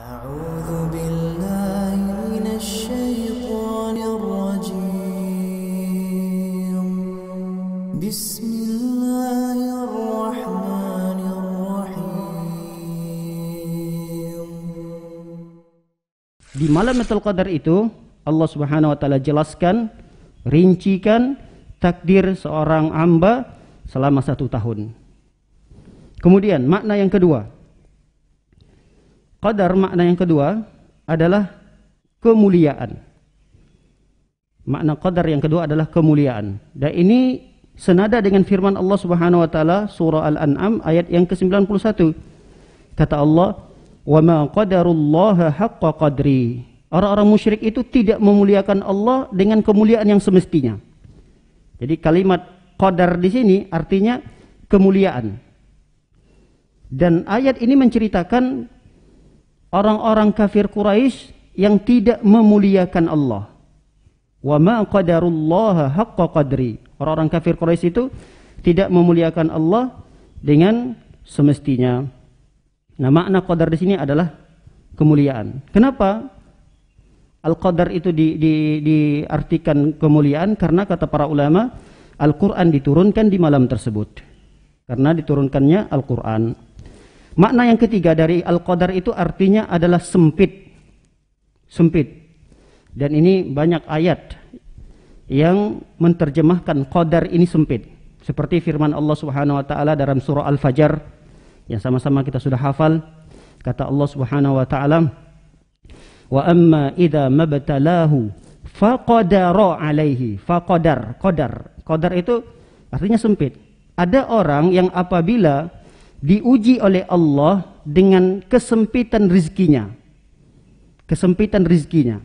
أعوذ بالله من الشيطان الرجيم بسم الله الرحمن الرحيم. Di malam Lailatul Qadar itu Allah Subhanahu wa taala jelaskan, rincikan takdir seorang hamba selama 1 tahun. Kemudian makna yang kedua, qadar makna yang kedua adalah kemuliaan. Makna qadar yang kedua adalah kemuliaan. Dan ini senada dengan firman Allah Subhanahu wa taala surah Al-An'am ayat yang ke-91. Kata Allah, "Wa ma qadarullaha haqqa qadri." Orang-orang musyrik itu tidak memuliakan Allah dengan kemuliaan yang semestinya. Jadi kalimat qadar di sini artinya kemuliaan. Dan ayat ini menceritakan orang-orang kafir Quraisy yang tidak memuliakan Allah. Wa ma qadarullaha haqqa qadri. Orang-orang kafir Quraisy itu tidak memuliakan Allah dengan semestinya. Nah, makna qadar di sini adalah kemuliaan. Kenapa al-qadar itu diartikan kemuliaan? Karena kata para ulama, Al-Qur'an diturunkan di malam tersebut. Karena diturunkannya Al-Qur'an. Makna yang ketiga dari Al-Qadar itu artinya adalah sempit. Sempit. Dan ini banyak ayat yang menerjemahkan qadar ini sempit. Seperti firman Allah Subhanahu wa taala dalam surah Al-Fajr yang sama-sama kita sudah hafal. Kata Allah Subhanahu wa taala, "Wa amma idza mabtalahu faqadara alaihi." Faqadar, qadar. Qadar itu artinya sempit. Ada orang yang apabila diuji oleh Allah dengan kesempitan rizkinya. Kesempitan rizkinya.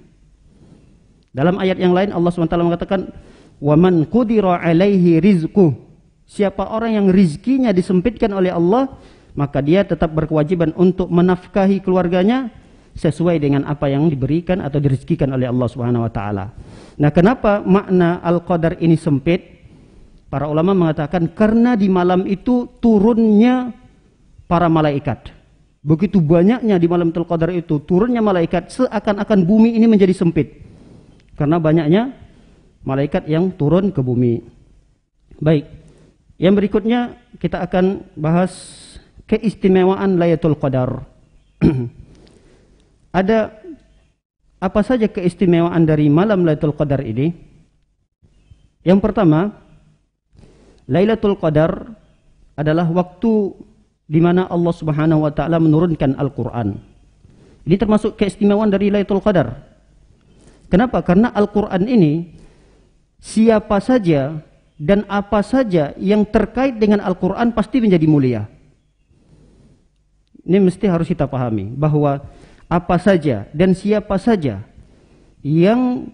Dalam ayat yang lain Allah SWT mengatakan, "Waman qudira alaihi rizquh." Siapa orang yang rizkinya disempitkan oleh Allah, maka dia tetap berkewajiban untuk menafkahi keluarganya sesuai dengan apa yang diberikan atau dirizkikan oleh Allah Subhanahu wa taala. Nah, kenapa makna al-qadar ini sempit? Para ulama mengatakan karena di malam itu turunnya para malaikat. Begitu banyaknya di malam Lailatul Qadar itu turunnya malaikat, seakan-akan bumi ini menjadi sempit. Karena banyaknya malaikat yang turun ke bumi. Baik. Yang berikutnya kita akan bahas keistimewaan Lailatul Qadar. Ada apa saja keistimewaan dari malam Lailatul Qadar ini? Yang pertama, Lailatul Qadar adalah waktu di mana Allah Subhanahu wa taala menurunkan Al-Qur'an. Ini termasuk keistimewaan dari Lailatul Qadar. Kenapa? Karena Al-Qur'an ini siapa saja dan apa saja yang terkait dengan Al-Qur'an pasti menjadi mulia. Ini mesti harus kita pahami bahwa apa saja dan siapa saja yang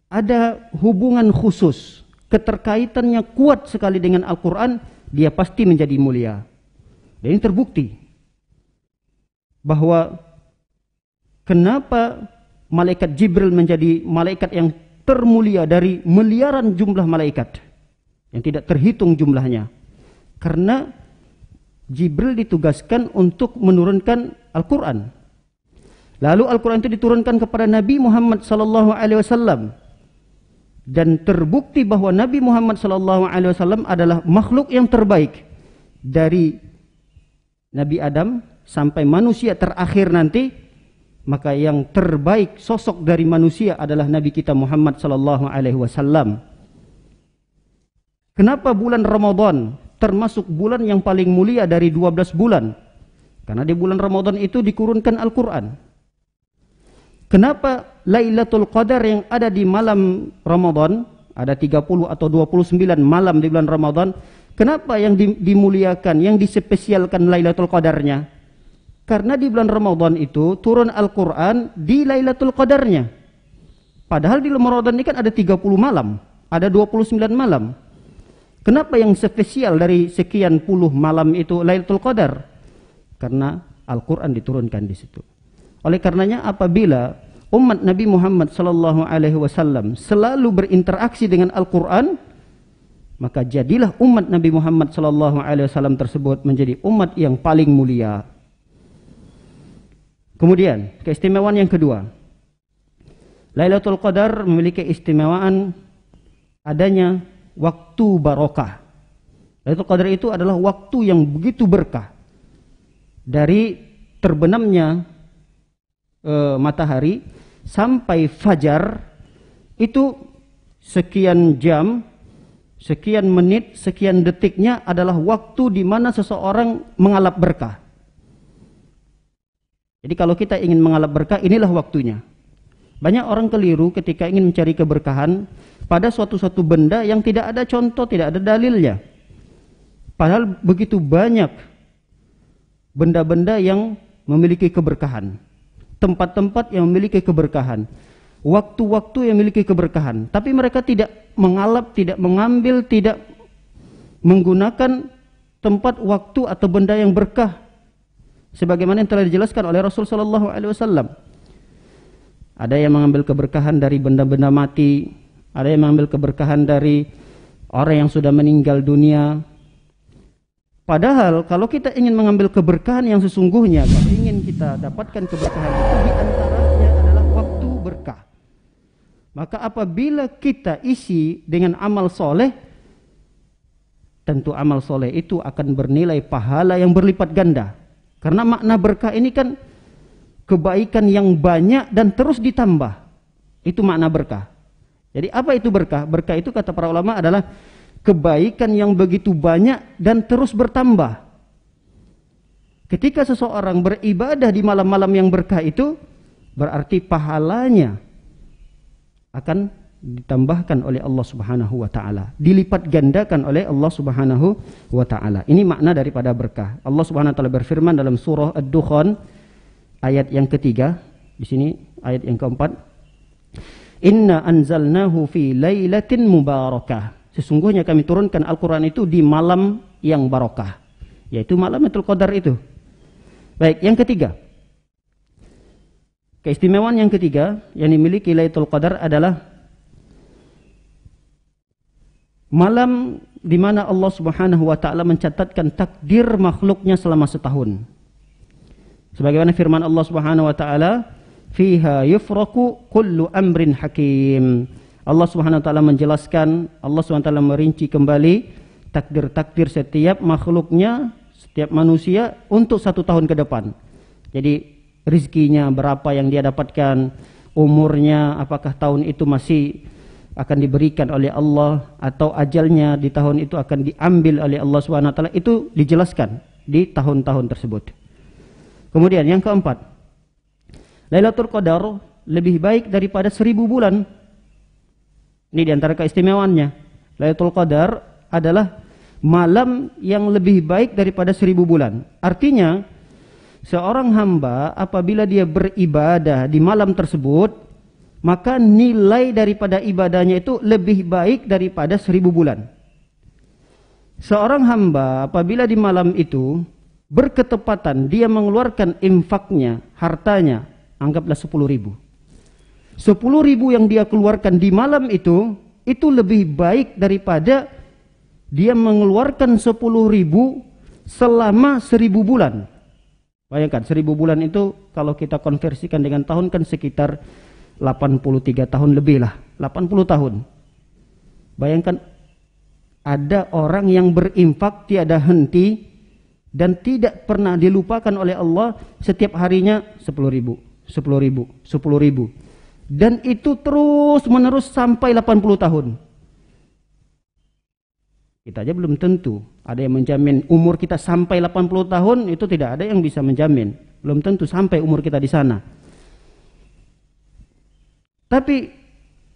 ada hubungan khusus, keterkaitannya kuat sekali dengan Al-Qur'an, dia pasti menjadi mulia. Dan ini terbukti bahwa kenapa malaikat Jibril menjadi malaikat yang termulia dari miliaran jumlah malaikat yang tidak terhitung jumlahnya. Karena Jibril ditugaskan untuk menurunkan Al-Quran. Lalu Al-Quran itu diturunkan kepada Nabi Muhammad SAW. Dan terbukti bahwa Nabi Muhammad SAW adalah makhluk yang terbaik dari Nabi Adam sampai manusia terakhir nanti, maka yang terbaik sosok dari manusia adalah Nabi kita Muhammad SAW. Kenapa bulan Ramadan termasuk bulan yang paling mulia dari 12 bulan? Karena di bulan Ramadan itu diturunkan Al-Quran. Kenapa Lailatul Qadar yang ada di malam Ramadan, ada 30 atau 29 malam di bulan Ramadan, kenapa yang dimuliakan, yang dispesialkan Lailatul Qadarnya? Karena di bulan Ramadan itu turun Al-Quran di Lailatul Qadarnya. Padahal di Ramadan ini kan ada 30 malam, ada 29 malam. Kenapa yang spesial dari sekian puluh malam itu Lailatul Qadar? Karena Al-Quran diturunkan di situ. Oleh karenanya apabila umat Nabi Muhammad SAW selalu berinteraksi dengan Al-Quran, maka jadilah umat Nabi Muhammad SAW tersebut menjadi umat yang paling mulia. Kemudian keistimewaan yang kedua, Lailatul Qadar memiliki istimewaan adanya waktu barokah. Lailatul Qadar itu adalah waktu yang begitu berkah. Dari terbenamnya matahari sampai fajar itu sekian jam, sekian menit, sekian detiknya adalah waktu di mana seseorang mengalap berkah. Jadi kalau kita ingin mengalap berkah, inilah waktunya. Banyak orang keliru ketika ingin mencari keberkahan pada suatu benda yang tidak ada contoh, tidak ada dalilnya. Padahal begitu banyak benda-benda yang memiliki keberkahan, tempat-tempat yang memiliki keberkahan, waktu-waktu yang memiliki keberkahan. Tapi mereka tidak mengalap, tidak mengambil, tidak menggunakan tempat, waktu atau benda yang berkah sebagaimana yang telah dijelaskan oleh Rasul sallallahu alaihi wasallam. Ada yang mengambil keberkahan dari benda-benda mati, ada yang mengambil keberkahan dari orang yang sudah meninggal dunia. Padahal kalau kita ingin mengambil keberkahan yang sesungguhnya, kalau ingin kita dapatkan keberkahan itu, di antaranya adalah waktu berkah. Maka apabila kita isi dengan amal soleh, tentu amal soleh itu akan bernilai pahala yang berlipat ganda. Karena makna berkah ini kan kebaikan yang banyak dan terus ditambah. Itu makna berkah. Jadi apa itu berkah? Berkah itu kata para ulama adalah kebaikan yang begitu banyak dan terus bertambah. Ketika seseorang beribadah di malam-malam yang berkah itu, berarti pahalanya akan ditambahkan oleh Allah Subhanahu wa taala, dilipat gandakan oleh Allah Subhanahu wa taala. Ini makna daripada berkah. Allah Subhanahu wa taala berfirman dalam surah Ad-Dukhan ayat yang ketiga, di sini ayat yang keempat, Inna anzalnahu fi lailatin mubarakah. Sesungguhnya kami turunkan Al-Quran itu di malam yang barokah, yaitu malam Lailatul Qadar itu. Baik, yang ketiga, keistimewaan yang ketiga yang dimiliki Lailatul Qadar adalah malam di mana Allah Subhanahu wa taala mencatatkan takdir makhluknya selama setahun. Sebagaimana firman Allah Subhanahu wa taala, "Fiha yufraqu kullu amrin hakim." Allah Subhanahu wa taala menjelaskan, Allah Subhanahu wa taala merinci kembali takdir-takdir setiap makhluknya, setiap manusia untuk 1 tahun ke depan. Jadi rizkinya berapa yang dia dapatkan, umurnya apakah tahun itu masih akan diberikan oleh Allah atau ajalnya di tahun itu akan diambil oleh Allah Subhanahu wa taala, itu dijelaskan di tahun-tahun tersebut. Kemudian yang keempat, Lailatul Qadar lebih baik daripada 1000 bulan. Ini diantara keistimewaannya. Lailatul Qadar adalah malam yang lebih baik daripada 1000 bulan. Artinya, seorang hamba apabila dia beribadah di malam tersebut, maka nilai daripada ibadahnya itu lebih baik daripada 1000 bulan. Seorang hamba apabila di malam itu berketepatan dia mengeluarkan infaknya, hartanya, anggaplah 10.000. 10.000 yang dia keluarkan di malam itu lebih baik daripada dia mengeluarkan 10.000 selama 1000 bulan. Bayangkan 1000 bulan itu kalau kita konversikan dengan tahun kan sekitar 83 tahun lebih lah, 80 tahun. Bayangkan ada orang yang berinfak tiada henti dan tidak pernah dilupakan oleh Allah, setiap harinya 10.000, 10.000, 10.000. Dan itu terus menerus sampai 80 tahun. Kita aja belum tentu ada yang menjamin umur kita sampai 80 tahun, itu tidak ada yang bisa menjamin. Belum tentu sampai umur kita di sana. Tapi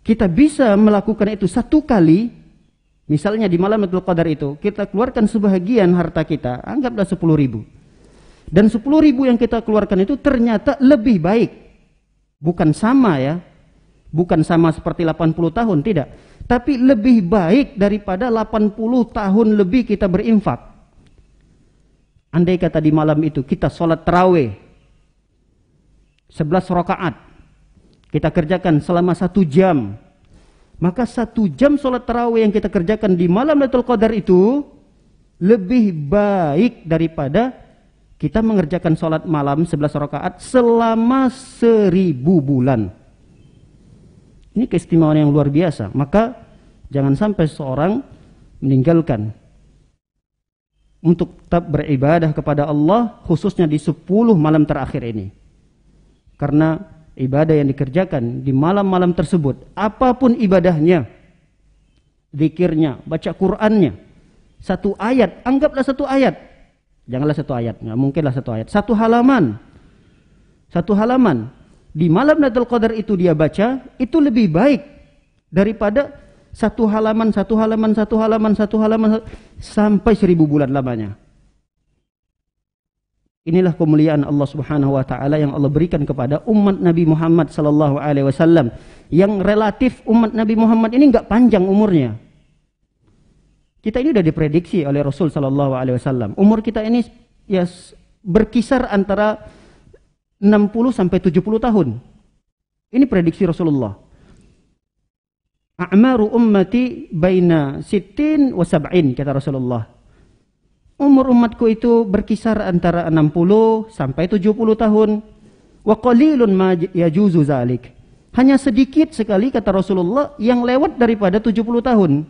kita bisa melakukan itu 1 kali. Misalnya di malam Lailatul Qadar itu kita keluarkan sebahagian harta kita, anggaplah 10.000. Dan 10.000 yang kita keluarkan itu ternyata lebih baik. Bukan sama ya, bukan sama seperti 80 tahun, tidak. Tapi lebih baik daripada 80 tahun lebih kita berinfak. Andai kata di malam itu kita sholat tarawih 11 rakaat, kita kerjakan selama 1 jam, maka 1 jam sholat tarawih yang kita kerjakan di malam Lailatul Qadar itu lebih baik daripada kita mengerjakan sholat malam 11 rakaat selama 1000 bulan. Ini keistimewaan yang luar biasa. Maka jangan sampai seorang meninggalkan untuk tetap beribadah kepada Allah, khususnya di 10 malam terakhir ini. Karena ibadah yang dikerjakan di malam-malam tersebut, apapun ibadahnya, zikirnya, baca Qur'annya, satu ayat, anggaplah satu ayat, janganlah satu ayat, nggak mungkinlah satu ayat, satu halaman di malam Lailatul Qadar itu dia baca, itu lebih baik daripada satu halaman sampai 1000 bulan lamanya. Inilah kemuliaan Allah Subhanahu wa taala yang Allah berikan kepada umat Nabi Muhammad sallallahu alaihi wasallam, yang relatif umat Nabi Muhammad ini enggak panjang umurnya. Kita ini sudah diprediksi oleh Rasul sallallahu alaihi wasallam. Umur kita ini ya berkisar antara 60 sampai 70 tahun. Ini prediksi Rasulullah. A'maru ummati baina 60 wa 70 kata Rasulullah. Umur umatku itu berkisar antara 60 sampai 70 tahun. Wa qalilun ma yajuzu zalik. Hanya sedikit sekali kata Rasulullah yang lewat daripada 70 tahun.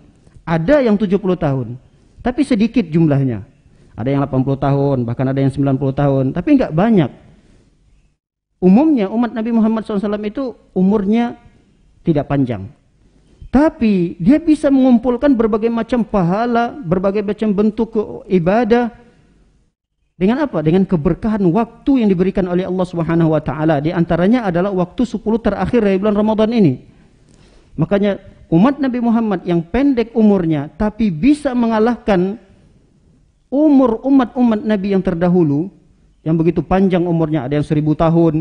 Ada yang 70 tahun, tapi sedikit jumlahnya. Ada yang 80 tahun, bahkan ada yang 90 tahun, tapi enggak banyak. Umumnya umat Nabi Muhammad SAW itu umurnya tidak panjang. Tapi dia bisa mengumpulkan berbagai macam pahala, berbagai macam bentuk ibadah. Dengan apa? Dengan keberkahan waktu yang diberikan oleh Allah Subhanahu wa taala. Di antaranya adalah waktu 10 terakhir dari bulan Ramadan ini. Makanya umat Nabi Muhammad yang pendek umurnya tapi bisa mengalahkan umur umat-umat Nabi yang terdahulu yang begitu panjang umurnya, ada yang 1000 tahun,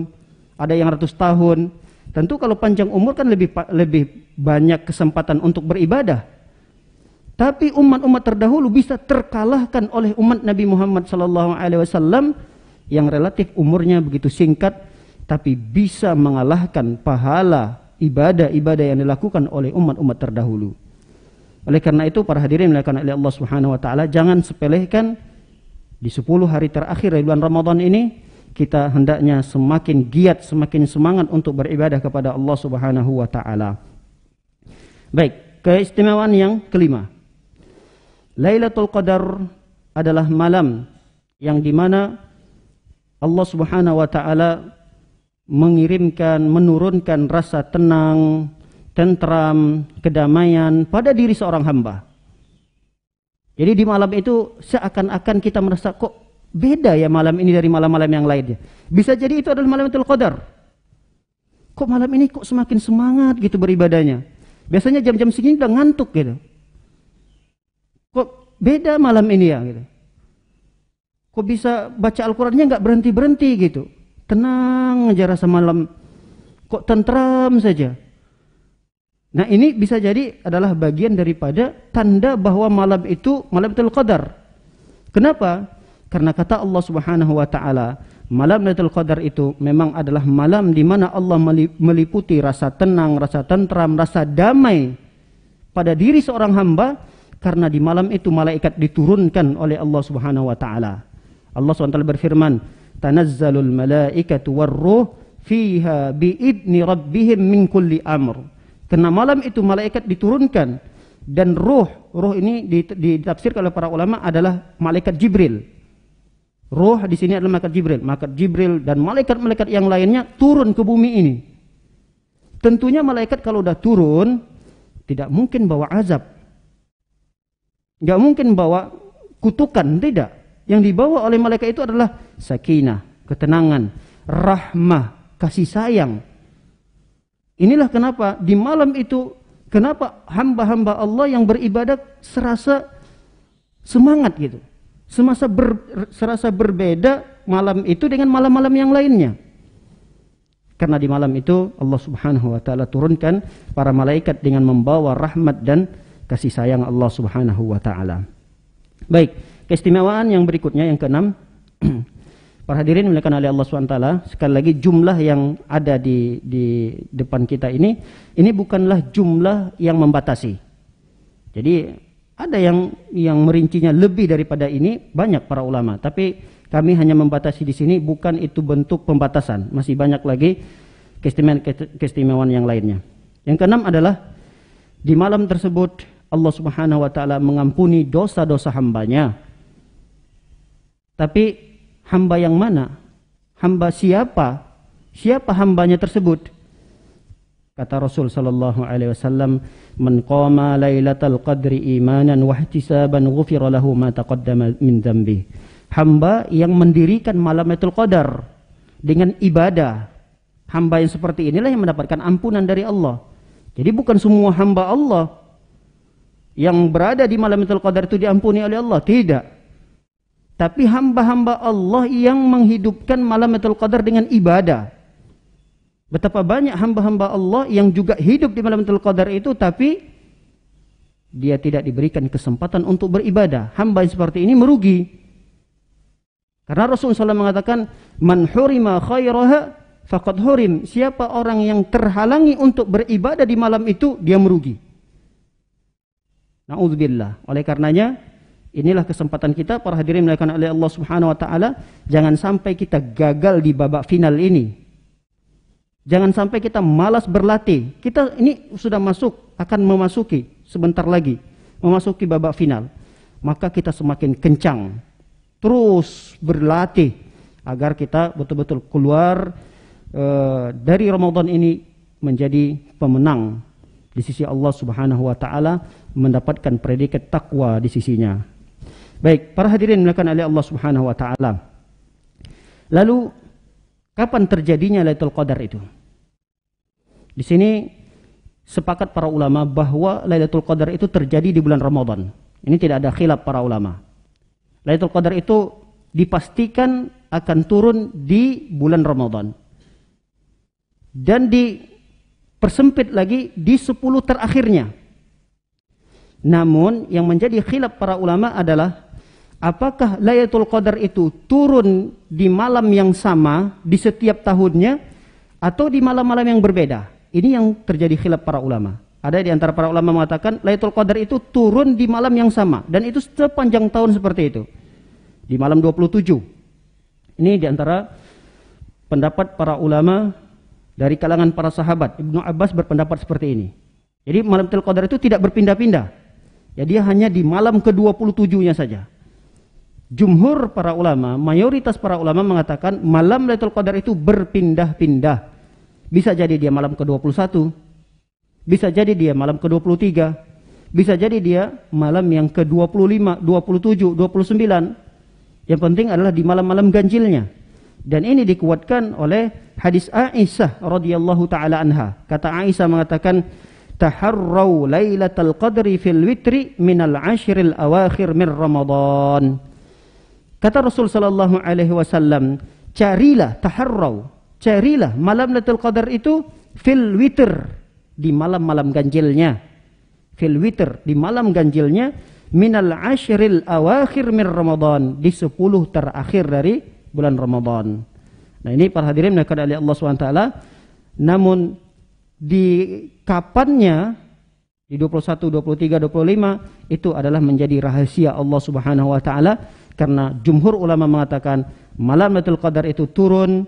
ada yang 100 tahun. Tentu kalau panjang umur kan lebih banyak kesempatan untuk beribadah. Tapi umat-umat terdahulu bisa terkalahkan oleh umat Nabi Muhammad sallallahu alaihi wasallam yang relatif umurnya begitu singkat tapi bisa mengalahkan pahala ibadah-ibadah yang dilakukan oleh umat-umat terdahulu. Oleh karena itu para hadirin dimuliakan oleh Allah Subhanahu wa taala, jangan sepelekan di 10 hari terakhir dari bulan Ramadan ini. Kita hendaknya semakin giat, semakin semangat untuk beribadah kepada Allah Subhanahu wa taala. Baik, keistimewaan yang kelima. Lailatul Qadar adalah malam yang dimana Allah Subhanahu wa taala menurunkan rasa tenang, tentram, kedamaian pada diri seorang hamba. Jadi di malam itu seakan-akan kita merasa kok beda ya malam ini dari malam-malam yang lainnya. Bisa jadi itu adalah malam Lailatul Qadar. Kok malam ini kok semakin semangat gitu beribadahnya. Biasanya jam-jam segini udah ngantuk gitu. Kok beda malam ini ya gitu. Kok bisa baca Al-Qur'annya nggak berhenti-berhenti gitu. Tenang aja rasa malam. Kok tentram saja. Nah ini bisa jadi adalah bagian daripada tanda bahwa malam itu malam Lailatul Qadar. Kenapa? Karena kata Allah Subhanahu wa taala, malam Lailatul Qadar itu memang adalah malam di mana Allah meliputi rasa tenang, rasa tentram, rasa damai pada diri seorang hamba, karena di malam itu malaikat diturunkan oleh Allah Subhanahu wa taala. Allah SWT berfirman, "Tanazzalul malaikatu warruh fiha biidni rabbihim min kulli amr." Karena malam itu malaikat diturunkan dan ruh ini ditafsirkan oleh para ulama adalah malaikat Jibril. Ruh di sini adalah malaikat Jibril dan malaikat-malaikat yang lainnya turun ke bumi ini. Tentunya malaikat kalau udah turun tidak mungkin bawa azab, nggak mungkin bawa kutukan, tidak. Yang dibawa oleh malaikat itu adalah sakinah, ketenangan, rahmah, kasih sayang. Inilah kenapa di malam itu, kenapa hamba-hamba Allah yang beribadah serasa semangat gitu. Serasa berbeda malam itu dengan malam-malam yang lainnya. Karena di malam itu Allah Subhanahu wa taala turunkan para malaikat dengan membawa rahmat dan kasih sayang Allah Subhanahu wa taala. Baik, keistimewaan yang berikutnya yang keenam. Para hadirin dimuliakan oleh Allah Subhanahu wa taala, sekali lagi jumlah yang ada di depan kita ini bukanlah jumlah yang membatasi. Jadi ada yang merincinya lebih daripada ini, banyak para ulama. Tapi Kami hanya membatasi di sini, bukan itu bentuk pembatasan. Masih banyak lagi keistimewaan yang lainnya. Yang keenam adalah di malam tersebut Allah Subhanahu wa taala mengampuni dosa-dosa hambanya. Tapi hamba yang mana? Hamba siapa? Siapa hambanya tersebut? Kata Rasul sallallahu alaihi wasallam, "Man qama lailatal qadri imanan wa ihtisaban ghufira lahu ma taqaddama min dzambi." Hamba yang mendirikan malam Lailatul Qadar dengan ibadah. Hamba yang seperti inilah yang mendapatkan ampunan dari Allah. Jadi bukan semua hamba Allah yang berada di malam Lailatul Qadar itu diampuni oleh Allah, tidak. Tapi hamba-hamba Allah yang menghidupkan malam Lailatul Qadar dengan ibadah. Betapa banyak hamba-hamba Allah yang juga hidup di malam Lailatul Qadar itu, tapi dia tidak diberikan kesempatan untuk beribadah. Hamba yang seperti ini merugi. Karena Rasulullah SAW mengatakan, "Man hurima khairaha faqad hurim." Siapa orang yang terhalangi untuk beribadah di malam itu, dia merugi. Na'udzubillah. Oleh karenanya, inilah kesempatan kita para hadirin dimuliakan oleh Allah Subhanahu wa taala, jangan sampai kita gagal di babak final ini. Jangan sampai kita malas berlatih. Kita ini sudah akan memasuki sebentar lagi, memasuki babak final. Maka kita semakin kencang terus berlatih agar kita betul-betul keluar dari Ramadan ini menjadi pemenang di sisi Allah Subhanahu wa taala, mendapatkan predikat takwa di sisinya. Baik, para hadirin dimuliakan oleh Allah Subhanahu wa taala. Lalu kapan terjadinya Lailatul Qadar itu? Di sini sepakat para ulama bahwa Lailatul Qadar itu terjadi di bulan Ramadan. Ini tidak ada khilaf para ulama. Lailatul Qadar itu dipastikan akan turun di bulan Ramadan. Dan dipersempit lagi di 10 terakhirnya. Namun yang menjadi khilaf para ulama adalah apakah Lailatul Qadar itu turun di malam yang sama di setiap tahunnya atau di malam-malam yang berbeda. Ini yang terjadi khilaf para ulama. Ada di antara para ulama mengatakan Lailatul Qadar itu turun di malam yang sama, dan itu sepanjang tahun seperti itu. Di malam 27. Ini di antara pendapat para ulama dari kalangan para sahabat. Ibnu Abbas berpendapat seperti ini. Jadi malam Lailatul Qadar itu tidak berpindah-pindah. Ya, dia hanya di malam ke-27-nya saja. Jumhur para ulama, mayoritas para ulama mengatakan malam Lailatul Qadar itu berpindah-pindah. Bisa jadi dia malam ke-21, bisa jadi dia malam ke-23, bisa jadi dia malam yang ke-25, 27, 29. Yang penting adalah di malam-malam ganjilnya. Dan ini dikuatkan oleh hadis Aisyah radhiyallahu taala anha. Kata Aisyah mengatakan, "Taharrau lailatal qadri fil witri minal ashril awakhir min Ramadan." Kata Rasul sallallahu alaihi wasallam, carilah, taharrau, carilah malam Lailatul Qadar itu fil witr, di malam-malam ganjilnya. Fil witr, di malam ganjilnya, minal ashril awakhir min Ramadan, di 10 terakhir dari bulan Ramadan. Nah, ini para hadirin dimuliakan oleh Allah SWT. Namun di kapannya, di 21, 23, 25 itu adalah menjadi rahasia Allah Subhanahu wa taala, karena jumhur ulama mengatakan malam Lailatul Qadar itu turun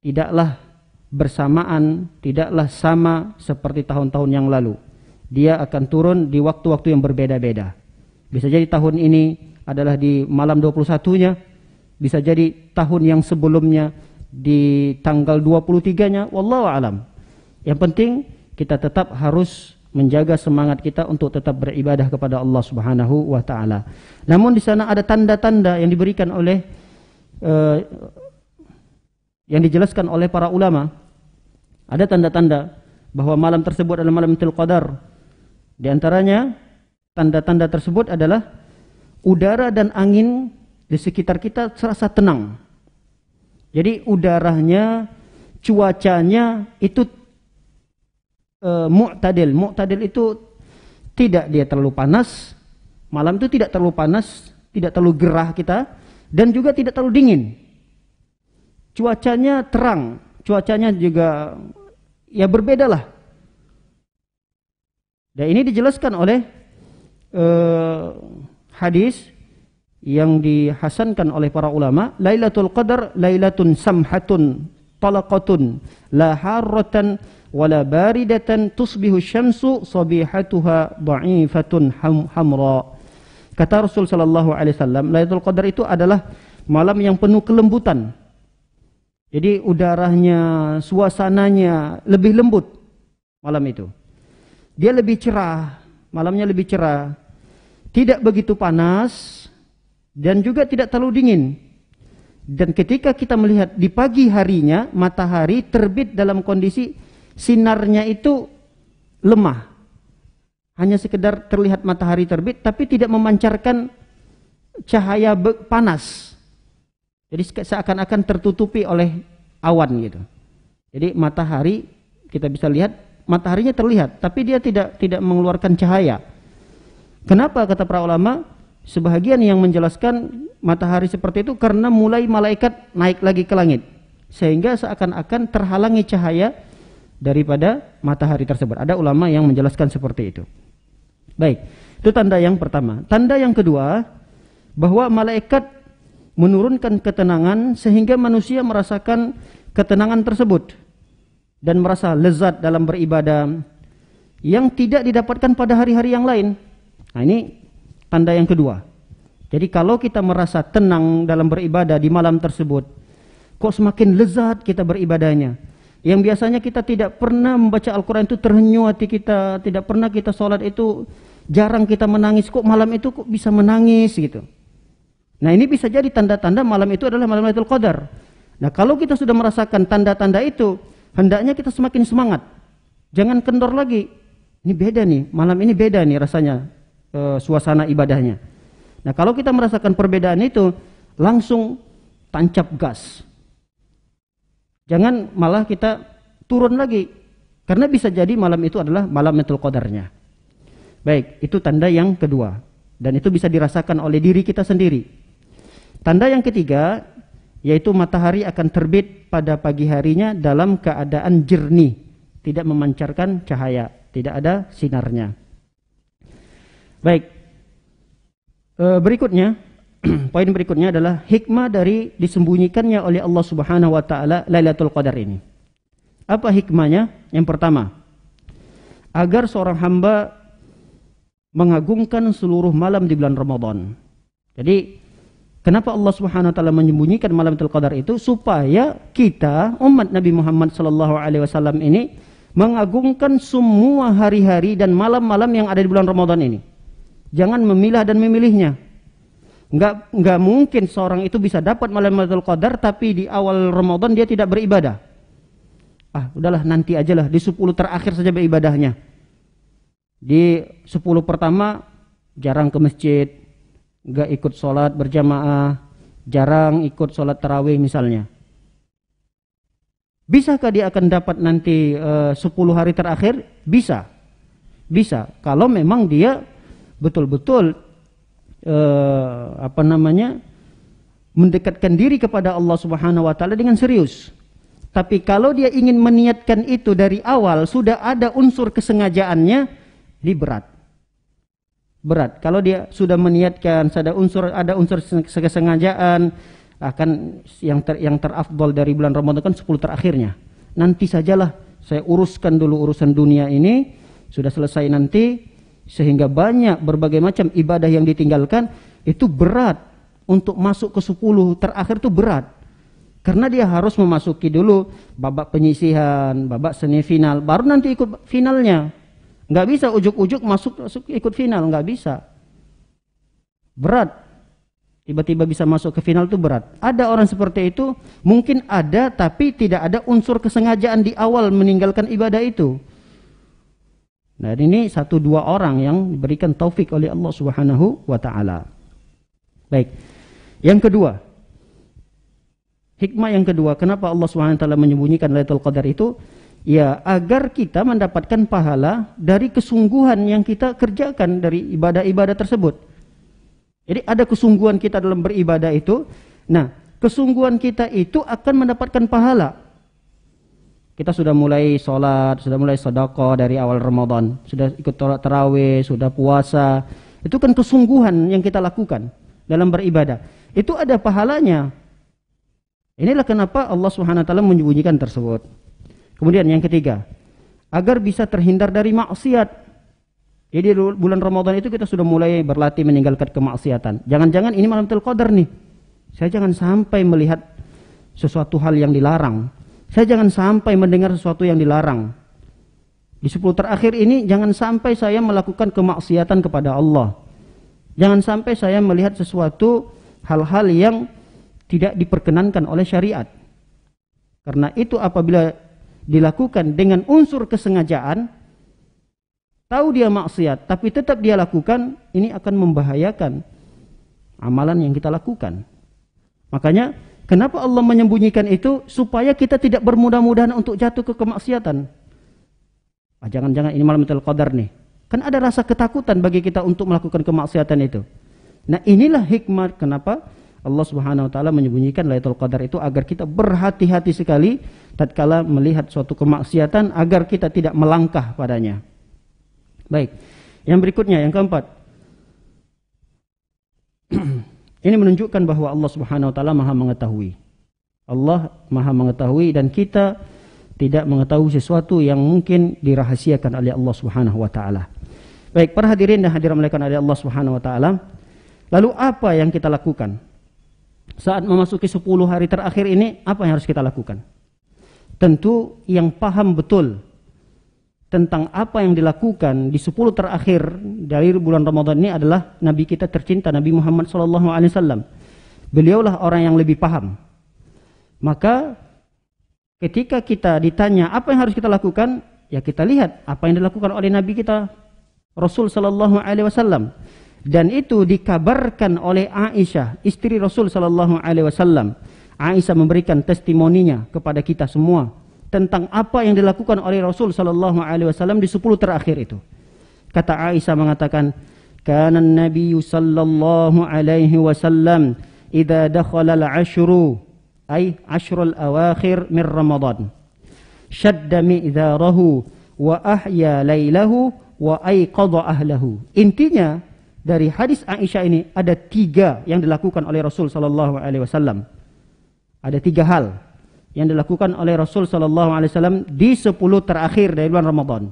tidaklah bersamaan, tidaklah sama seperti tahun-tahun yang lalu. Dia akan turun di waktu-waktu yang berbeda-beda. Bisa jadi tahun ini adalah di malam 21-nya, bisa jadi tahun yang sebelumnya di tanggal 23-nya, wallahu alam. Yang penting kita tetap harus menjaga semangat kita untuk tetap beribadah kepada Allah Subhanahu wa taala. Namun di sana ada tanda-tanda yang diberikan oleh yang dijelaskan oleh para ulama. Ada tanda-tanda bahwa malam tersebut adalah malam Lailatul Qadar. Di antaranya tanda-tanda tersebut adalah udara dan angin di sekitar kita terasa tenang. Jadi udaranya, cuacanya itu mu'tadil. Mu'tadil itu tidak dia terlalu panas. Malam itu tidak terlalu panas, tidak terlalu gerah kita, dan juga tidak terlalu dingin. Cuacanya terang, cuacanya juga ya berbedalah. Dan ini dijelaskan oleh hadis yang dihasankan oleh para ulama, Lailatul Qadar lailatun samhatun talaqatun la harratan wala baridatan tusbihu syamsu sabihatuha dha'ifatun hamra. Kata Rasul sallallahu alaihi wasallam, Lailatul Qadar itu adalah malam yang penuh kelembutan. Jadi udaranya, suasananya lebih lembut malam itu. Dia lebih cerah, malamnya lebih cerah. Tidak begitu panas dan juga tidak terlalu dingin. Dan ketika kita melihat di pagi harinya, matahari terbit dalam kondisi sinarnya itu lemah. Hanya sekedar terlihat matahari terbit, tapi tidak memancarkan cahaya panas. Jadi seakan-akan tertutupi oleh awan gitu. Jadi matahari kita bisa lihat, mataharinya terlihat, tapi dia tidak mengeluarkan cahaya. Kenapa kata para ulama? Sebahagian yang menjelaskan matahari seperti itu karena mulai malaikat naik lagi ke langit, sehingga seakan-akan terhalangi cahaya daripada matahari tersebut. Ada ulama yang menjelaskan seperti itu. Baik, itu tanda yang pertama. Tanda yang kedua, bahwa malaikat menurunkan ketenangan sehingga manusia merasakan ketenangan tersebut dan merasa lezat dalam beribadah yang tidak didapatkan pada hari-hari yang lain. Nah, ini tanda yang kedua. Jadi kalau kita merasa tenang dalam beribadah di malam tersebut, kok semakin lezat kita beribadahnya. Yang biasanya kita tidak pernah membaca Al-Quran itu terhenyu hati kita, tidak pernah kita sholat itu, jarang kita menangis, kok malam itu kok bisa menangis gitu. Nah, ini bisa jadi tanda-tanda malam itu adalah malam Lailatul Qadar. Nah, kalau kita sudah merasakan tanda-tanda itu, hendaknya kita semakin semangat. Jangan kendor lagi. Ini beda nih, malam ini beda nih rasanya suasana ibadahnya. Nah, kalau kita merasakan perbedaan itu, langsung tancap gas. Jangan malah kita turun lagi, karena bisa jadi malam itu adalah malam Lailatul Qadarnya. Baik, itu tanda yang kedua, dan itu bisa dirasakan oleh diri kita sendiri. Tanda yang ketiga, yaitu matahari akan terbit pada pagi harinya dalam keadaan jernih, tidak memancarkan cahaya, tidak ada sinarnya. Baik, berikutnya, poin berikutnya adalah hikmah dari disembunyikannya oleh Allah Subhanahu wa taala Lailatul Qadar ini. Apa hikmahnya? Yang pertama, agar seorang hamba mengagungkan seluruh malam di bulan Ramadan. Jadi, kenapa Allah Subhanahu wa taala menyembunyikan malam Lailatul Qadar itu? Supaya kita, umat Nabi Muhammad sallallahu alaihi wasallam ini mengagungkan semua hari-hari dan malam-malam yang ada di bulan Ramadan ini. Jangan memilah dan memilihnya. Enggak mungkin seorang itu bisa dapat malam Lailatul Qadar tapi di awal Ramadan dia tidak beribadah. Udahlah nanti ajalah, di 10 terakhir saja beribadahnya. Di 10 pertama jarang ke masjid, enggak ikut sholat berjamaah, jarang ikut sholat tarawih misalnya. Bisakah dia akan dapat nanti 10 hari terakhir? Bisa. Bisa, kalau memang dia betul-betul mendekatkan diri kepada Allah Subhanahu wa taala dengan serius. Tapi kalau dia ingin meniatkan itu dari awal, sudah ada unsur kesengajaannya, ini berat. Berat. Kalau dia sudah meniatkan, ada unsur kesengajaan, akan yang terafdal dari bulan Ramadan kan 10 terakhirnya. Nanti sajalah, saya uruskan dulu urusan dunia ini, sudah selesai nanti, sehingga banyak berbagai macam ibadah yang ditinggalkan. Itu berat. Untuk masuk ke 10 terakhir itu berat, karena dia harus memasuki dulu babak penyisihan, babak semifinal, baru nanti ikut finalnya. Nggak bisa ujuk-ujuk masuk ikut final, nggak bisa. Berat. Tiba-tiba bisa masuk ke final itu berat. Ada orang seperti itu, mungkin ada, tapi tidak ada unsur kesengajaan di awal meninggalkan ibadah itu. Nah, ini 1-2 orang yang diberikan taufik oleh Allah Subhanahu wa taala. Baik. Yang kedua, hikmah yang kedua, kenapa Allah Subhanahu wa taala menyembunyikan Lailatul Qadar itu? Ya, agar kita mendapatkan pahala dari kesungguhan yang kita kerjakan dari ibadah-ibadah tersebut. Jadi ada kesungguhan kita dalam beribadah itu. Nah, kesungguhan kita itu akan mendapatkan pahala. Kita sudah mulai sholat, sudah mulai sedekah dari awal Ramadan, sudah ikut tarawih, sudah puasa. Itu kan kesungguhan yang kita lakukan. dalam beribadah. Itu ada pahalanya. Inilah kenapa Allah Subhanahu wa taala menyembunyikan tersebut. Kemudian yang ketiga, agar bisa terhindar dari maksiat. Jadi bulan Ramadan itu kita sudah mulai berlatih meninggalkan kemaksiatan. Jangan-jangan ini malam Lailatul Qadar nih. Saya jangan sampai melihat sesuatu hal yang dilarang. Saya jangan sampai mendengar sesuatu yang dilarang. Di 10 terakhir ini jangan sampai saya melakukan kemaksiatan kepada Allah. Jangan sampai saya melihat sesuatu hal-hal yang tidak diperkenankan oleh syariat. Karena itu apabila dilakukan dengan unsur kesengajaan, tahu dia maksiat tapi tetap dia lakukan, ini akan membahayakan amalan yang kita lakukan. Makanya kenapa Allah menyembunyikan itu? Supaya kita tidak bermudah-mudahan untuk jatuh ke kemaksiatan. Jangan-jangan ini malam Lailatul Qadar nih. Kan ada rasa ketakutan bagi kita untuk melakukan kemaksiatan itu. Nah, inilah hikmah kenapa Allah Subhanahu wa taala menyembunyikan Lailatul Qadar itu, agar kita berhati-hati sekali tatkala melihat suatu kemaksiatan, agar kita tidak melangkah padanya. Baik. Yang berikutnya, yang keempat. Ini menunjukkan bahwa Allah Subhanahu wa taala Maha mengetahui. Allah Maha mengetahui dan kita tidak mengetahui sesuatu yang mungkin dirahasiakan oleh Allah Subhanahu wa taala. Baik, para hadirin dan hadirat mulakan oleh Allah Subhanahu wa taala. Lalu apa yang kita lakukan? Saat memasuki 10 hari terakhir ini, apa yang harus kita lakukan? Tentu yang paham betul tentang apa yang dilakukan di 10 terakhir dari bulan Ramadan ini adalah Nabi kita tercinta, Nabi Muhammad SAW. Beliaulah orang yang lebih paham. Maka ketika kita ditanya apa yang harus kita lakukan, ya kita lihat apa yang dilakukan oleh Nabi kita Rasul SAW. Dan itu dikabarkan oleh Aisyah, istri Rasul SAW. Aisyah memberikan testimoninya kepada kita semua tentang apa yang dilakukan oleh Rasul SAW di 10 terakhir itu. Kata Aisyah mengatakan, "Kana an-nabiy sallallahu alaihi wasallam idza dakhala al-ashru ay ashrul awakhir min Ramadan shadda mi'dharahu wa ahya lailahu wa ayqadha ahlahu." Intinya dari hadis Aisyah ini ada 3 yang dilakukan oleh Rasul sallallahu alaihi wasallam. Ada 3 hal yang dilakukan oleh Rasul sallallahu alaihi wasallam di 10 terakhir dari bulan Ramadan.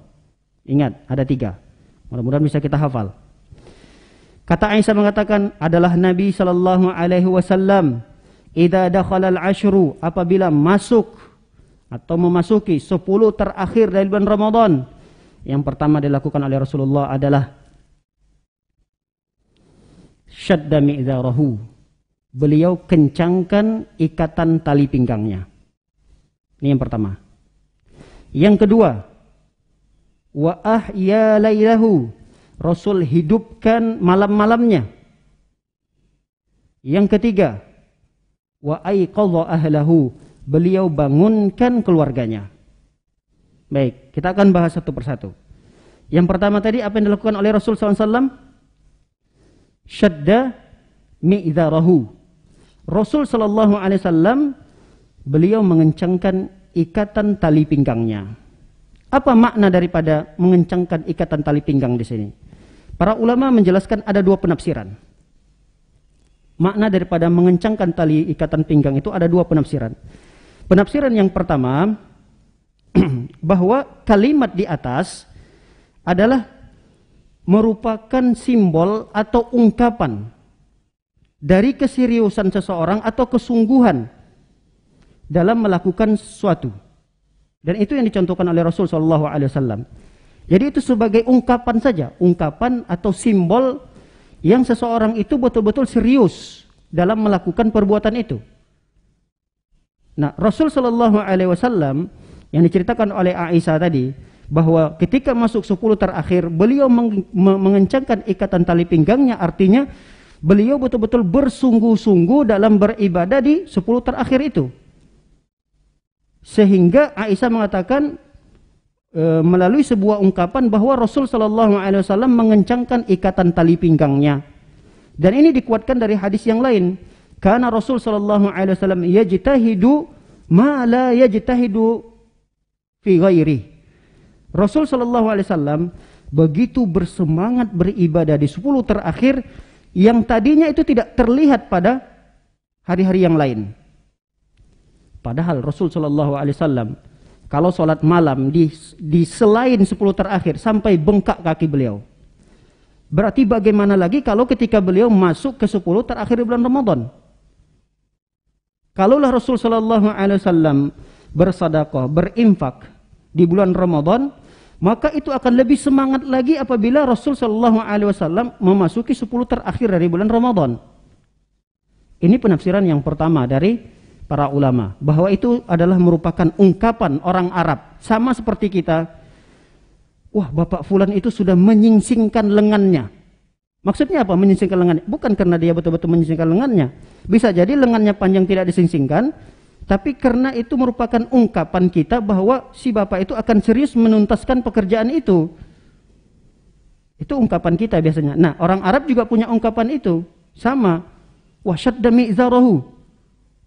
Ingat, ada 3. Mudah-mudahan bisa kita hafal. Kata Aisyah mengatakan, adalah Nabi sallallahu alaihi wasallam idza dakhala al-ashru, apabila masuk atau memasuki 10 terakhir dari bulan Ramadan, yang pertama dilakukan oleh Rasulullah adalah syadda mi'dzarahu. Beliau kencangkan ikatan tali pinggangnya. Ini yang pertama. Yang kedua, wa ahya lailahu. Rasul hidupkan malam-malamnya. Yang ketiga, wa ayqadha ahlahu. Beliau bangunkan keluarganya. Baik, kita akan bahas satu persatu. Yang pertama tadi apa yang dilakukan oleh Rasul SAW? Syadda mi'dzarahu. Rasul sallallahu alaihi wasallam beliau mengencangkan ikatan tali pinggangnya. Apa makna daripada mengencangkan ikatan tali pinggang di sini? Para ulama menjelaskan ada 2 penafsiran. Makna daripada mengencangkan tali ikatan pinggang itu ada 2 penafsiran. Penafsiran yang pertama bahwa kalimat di atas adalah merupakan simbol atau ungkapan dari keseriusan seseorang atau kesungguhan dalam melakukan sesuatu. Dan itu yang dicontohkan oleh Rasul SAW. Jadi itu sebagai ungkapan saja, ungkapan atau simbol yang seseorang itu betul-betul serius dalam melakukan perbuatan itu. Nah, Rasul SAW yang diceritakan oleh Aisyah tadi, bahwa ketika masuk 10 terakhir beliau mengencangkan ikatan tali pinggangnya, artinya beliau betul-betul bersungguh-sungguh dalam beribadah di 10 terakhir itu. Sehingga Aisyah mengatakan melalui sebuah ungkapan bahwa Rasul SAW mengencangkan ikatan tali pinggangnya. Dan ini dikuatkan dari hadis yang lain. Karena Rasul SAW yajtahidu ma la yajtahidu fi ghairihi. Rasul SAW begitu bersemangat beribadah di 10 terakhir yang tadinya itu tidak terlihat pada hari-hari yang lain. Padahal Rasul sallallahu alaihi wasallam kalau sholat malam di selain 10 terakhir sampai bengkak kaki beliau. Berarti bagaimana lagi kalau ketika beliau masuk ke 10 terakhir bulan Ramadan? Kalaulah Rasul sallallahu alaihi wasallam bersedekah, berinfak di bulan Ramadan, maka itu akan lebih semangat lagi apabila Rasul sallallahu alaihi wasallam memasuki 10 terakhir dari bulan Ramadan. Ini penafsiran yang pertama dari para ulama, bahwa itu adalah merupakan ungkapan orang Arab, sama seperti kita. Wah, Bapak Fulan itu sudah menyingsingkan lengannya. Maksudnya apa menyingsingkan lengannya? Bukan karena dia betul-betul menyingsingkan lengannya. Bisa jadi lengannya panjang tidak disingsingkan, tapi karena itu merupakan ungkapan kita bahwa si Bapak itu akan serius menuntaskan pekerjaan itu. Itu ungkapan kita biasanya. Nah, orang Arab juga punya ungkapan itu. Sama. Wah, syadda mi'zarahu.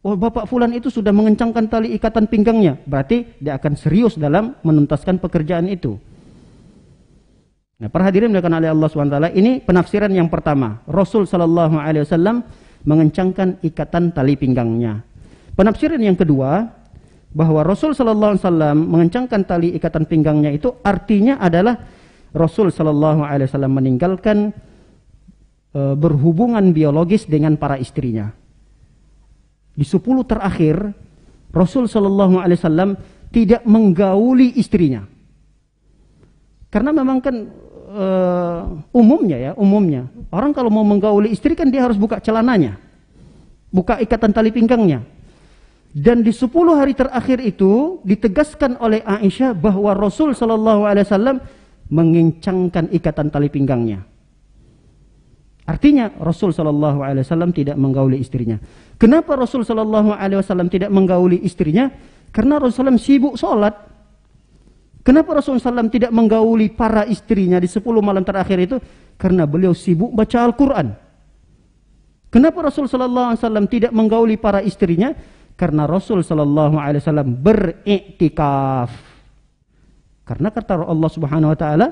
Oh, Bapak Fulan itu sudah mengencangkan tali ikatan pinggangnya. Berarti dia akan serius dalam menuntaskan pekerjaan itu. Nah, para hadirin dimuliakan oleh Allah SWT, ini penafsiran yang pertama. Rasul sallallahu alaihi wasallam mengencangkan ikatan tali pinggangnya. Penafsiran yang kedua, bahwa Rasul sallallahu alaihi wasallam mengencangkan tali ikatan pinggangnya itu artinya adalah Rasul sallallahu alaihi wasallam meninggalkan berhubungan biologis dengan para istrinya. Di 10 terakhir Rasul sallallahu alaihi wasallam tidak menggauli istrinya. Karena memang kan umumnya orang kalau mau menggauli istri kan dia harus buka celananya, buka ikatan tali pinggangnya. Dan di 10 hari terakhir itu ditegaskan oleh Aisyah bahwa Rasul sallallahu alaihi wasallam mengencangkan ikatan tali pinggangnya. Artinya Rasul sallallahu alaihi wasallam tidak menggauli istrinya. Kenapa Rasul sallallahu alaihi wasallam tidak menggauli istrinya? Karena Rasulullah sibuk sholat. Kenapa Rasulullah SAW tidak menggauli para istrinya di 10 malam terakhir itu? Karena beliau sibuk baca Al-Quran. Kenapa Rasul SAW tidak menggauli para istrinya? Karena Rasul SAW beriktikaf. Karena kata Allah Subhanahu Wa Taala,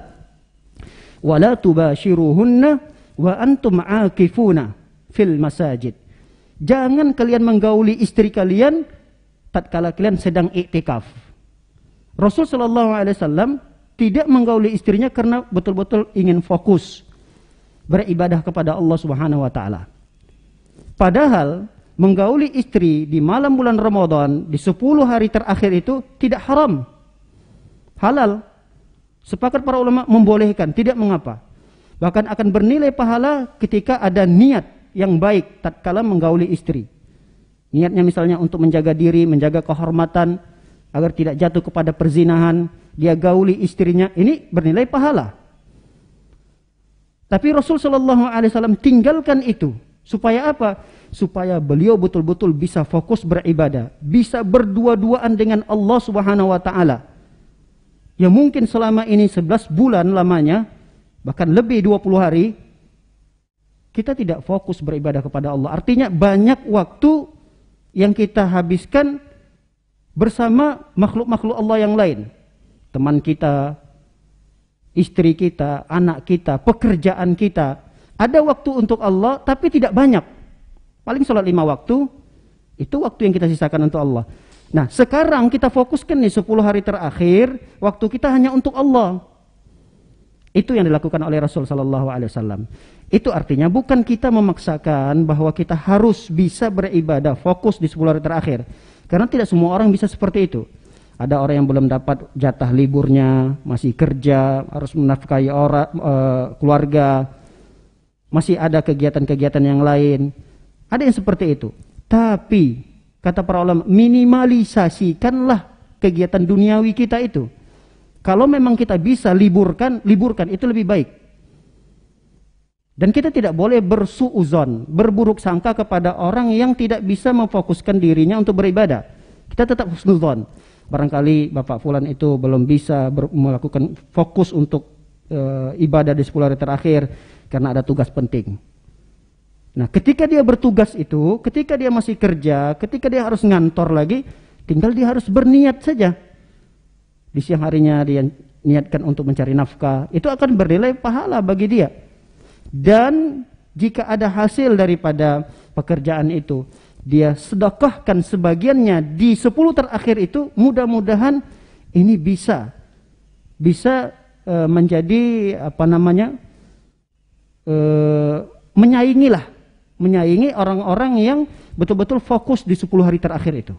"Wala tubashiruhunna wa antum aakifuna fil masajid." Jangan kalian menggauli istri kalian tatkala kalian sedang iktikaf. Rasul sallallahu alaihi wasallam tidak menggauli istrinya karena betul-betul ingin fokus beribadah kepada Allah Subhanahu wa taala. Padahal menggauli istri di malam bulan Ramadan di 10 hari terakhir itu tidak haram. Halal. Sepakat para ulama membolehkan, tidak mengapa. Bahkan akan bernilai pahala ketika ada niat yang baik tatkala menggauli istri. Niatnya misalnya untuk menjaga diri, menjaga kehormatan, agar tidak jatuh kepada perzinahan, dia gauli istrinya, ini bernilai pahala. Tapi Rasul sallallahu alaihi wasallam tinggalkan itu. Supaya apa? Supaya beliau betul-betul bisa fokus beribadah, bisa berdua-duaan dengan Allah Subhanahu wa taala. Yang mungkin selama ini 11 bulan lamanya, bahkan lebih 20 hari, kita tidak fokus beribadah kepada Allah. Artinya banyak waktu yang kita habiskan bersama makhluk-makhluk Allah yang lain. Teman kita, istri kita, anak kita, pekerjaan kita. Ada waktu untuk Allah tapi tidak banyak. Paling sholat 5 waktu, itu waktu yang kita sisakan untuk Allah. Nah, sekarang kita fokuskan nih 10 hari terakhir, waktu kita hanya untuk Allah. Itu yang dilakukan oleh Rasul sallallahu alaihi wasallam. Itu artinya bukan kita memaksakan bahwa kita harus bisa beribadah fokus di 10 hari terakhir. Karena tidak semua orang bisa seperti itu. Ada orang yang belum dapat jatah liburnya, masih kerja, harus menafkahi orang, keluarga, masih ada kegiatan-kegiatan yang lain. Ada yang seperti itu. Tapi kata para ulama, minimalisasikanlah kegiatan duniawi kita itu. Kalau memang kita bisa liburkan itu lebih baik. Dan kita tidak boleh bersuuzon, berburuk sangka kepada orang yang tidak bisa memfokuskan dirinya untuk beribadah. Kita tetap husnuzon. Barangkali Bapak Fulan itu belum bisa melakukan fokus untuk ibadah di 10 hari terakhir karena ada tugas penting. Nah, ketika dia bertugas itu, ketika dia masih kerja, ketika dia harus ngantor lagi, tinggal dia harus berniat saja. Di siang harinya dia niatkan untuk mencari nafkah, itu akan bernilai pahala bagi dia. Dan jika ada hasil daripada pekerjaan itu, dia sedekahkan sebagiannya di 10 terakhir itu, mudah-mudahan ini bisa menjadi menyaingi orang-orang yang betul-betul fokus di 10 hari terakhir itu.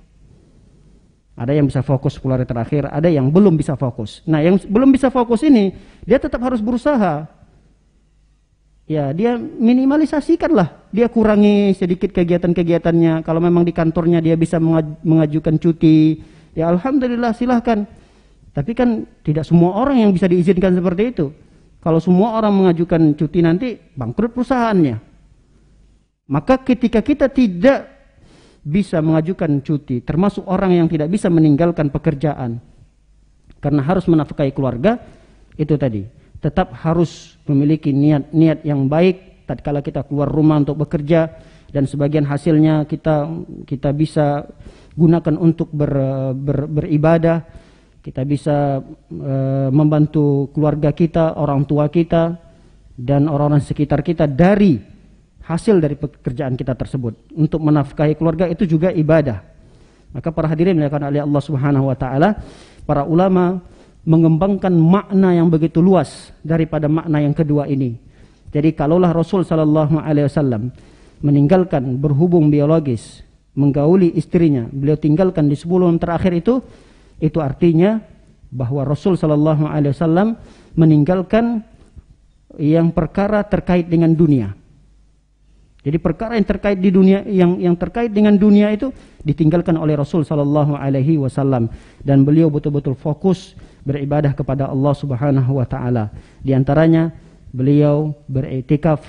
Ada yang bisa fokus 10 hari terakhir, ada yang belum bisa fokus. Nah, yang belum bisa fokus ini, dia tetap harus berusaha. Ya, dia minimalisasikanlah. Dia kurangi sedikit kegiatan-kegiatannya. Kalau memang di kantornya dia bisa mengajukan cuti, ya alhamdulillah, silahkan. Tapi kan tidak semua orang yang bisa diizinkan seperti itu. Kalau semua orang mengajukan cuti, nanti bangkrut perusahaannya. Maka ketika kita tidak bisa mengajukan cuti, termasuk orang yang tidak bisa meninggalkan pekerjaan karena harus menafkahi keluarga, itu tadi, tetap harus memiliki niat yang baik tatkala kita keluar rumah untuk bekerja, dan sebagian hasilnya kita bisa gunakan untuk beribadah, kita bisa membantu keluarga kita, orang tua kita, dan orang-orang sekitar kita dari hasil dari pekerjaan kita tersebut. Untuk menafkahi keluarga itu juga ibadah. Maka para hadirin dimuliakan oleh Allah Subhanahu wa taala, para ulama mengembangkan makna yang begitu luas daripada makna yang kedua ini. Jadi kalaulah Rasul sallallahu alaihi wasallam meninggalkan berhubung biologis, menggauli istrinya, beliau tinggalkan di 10 terakhir itu artinya bahwa Rasul sallallahu alaihi wasallam meninggalkan yang perkara terkait dengan dunia. Jadi perkara yang terkait di dunia, yang terkait dengan dunia itu ditinggalkan oleh Rasul sallallahu alaihi wasallam, dan beliau betul-betul fokus beribadah kepada Allah Subhanahu wa taala. Di antaranya beliau beriktikaf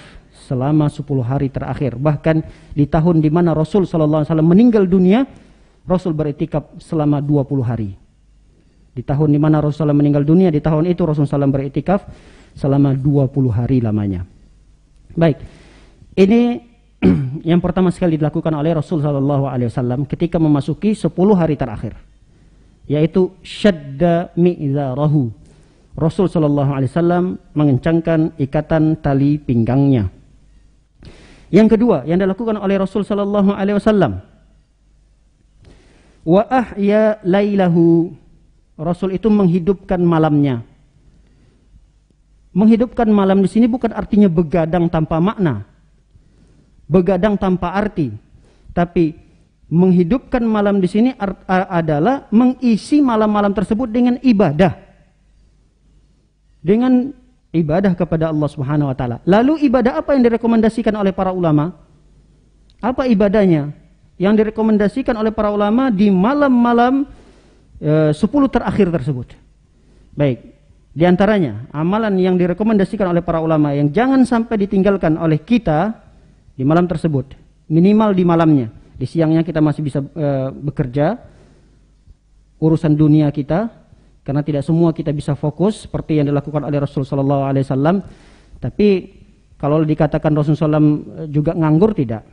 selama 10 hari terakhir. Bahkan di tahun di mana Rasul sallallahu alaihi wasallam meninggal dunia, Rasul beriktikaf selama 20 hari. Di tahun di mana Rasulullah meninggal dunia, di tahun itu Rasulullah SAW beriktikaf selama 20 hari lamanya. Baik. Ini yang pertama sekali dilakukan oleh Rasul sallallahu alaihi wasallam ketika memasuki 10 hari terakhir, yaitu syadda mi'zarahu. Rasul sallallahu alaihi wasallam mengencangkan ikatan tali pinggangnya. Yang kedua yang dilakukan oleh Rasul sallallahu alaihi wasallam, wa ahya lailahu. Rasul itu menghidupkan malamnya. Menghidupkan malam di sini bukan artinya begadang tanpa makna, begadang tanpa arti, tapi menghidupkan malam di sini adalah mengisi malam-malam tersebut dengan ibadah, dengan ibadah kepada Allah Subhanahu wa taala. Lalu ibadah apa yang direkomendasikan oleh para ulama? Apa ibadahnya yang direkomendasikan oleh para ulama di malam-malam 10 terakhir tersebut? Baik, di antaranya amalan yang direkomendasikan oleh para ulama yang jangan sampai ditinggalkan oleh kita di malam tersebut, minimal di malamnya. Di siangnya kita masih bisa bekerja urusan dunia kita, karena tidak semua kita bisa fokus seperti yang dilakukan oleh Rasul sallallahu alaihi wasallam. Tapi kalau dikatakan Rasul SAW juga nganggur, tidak.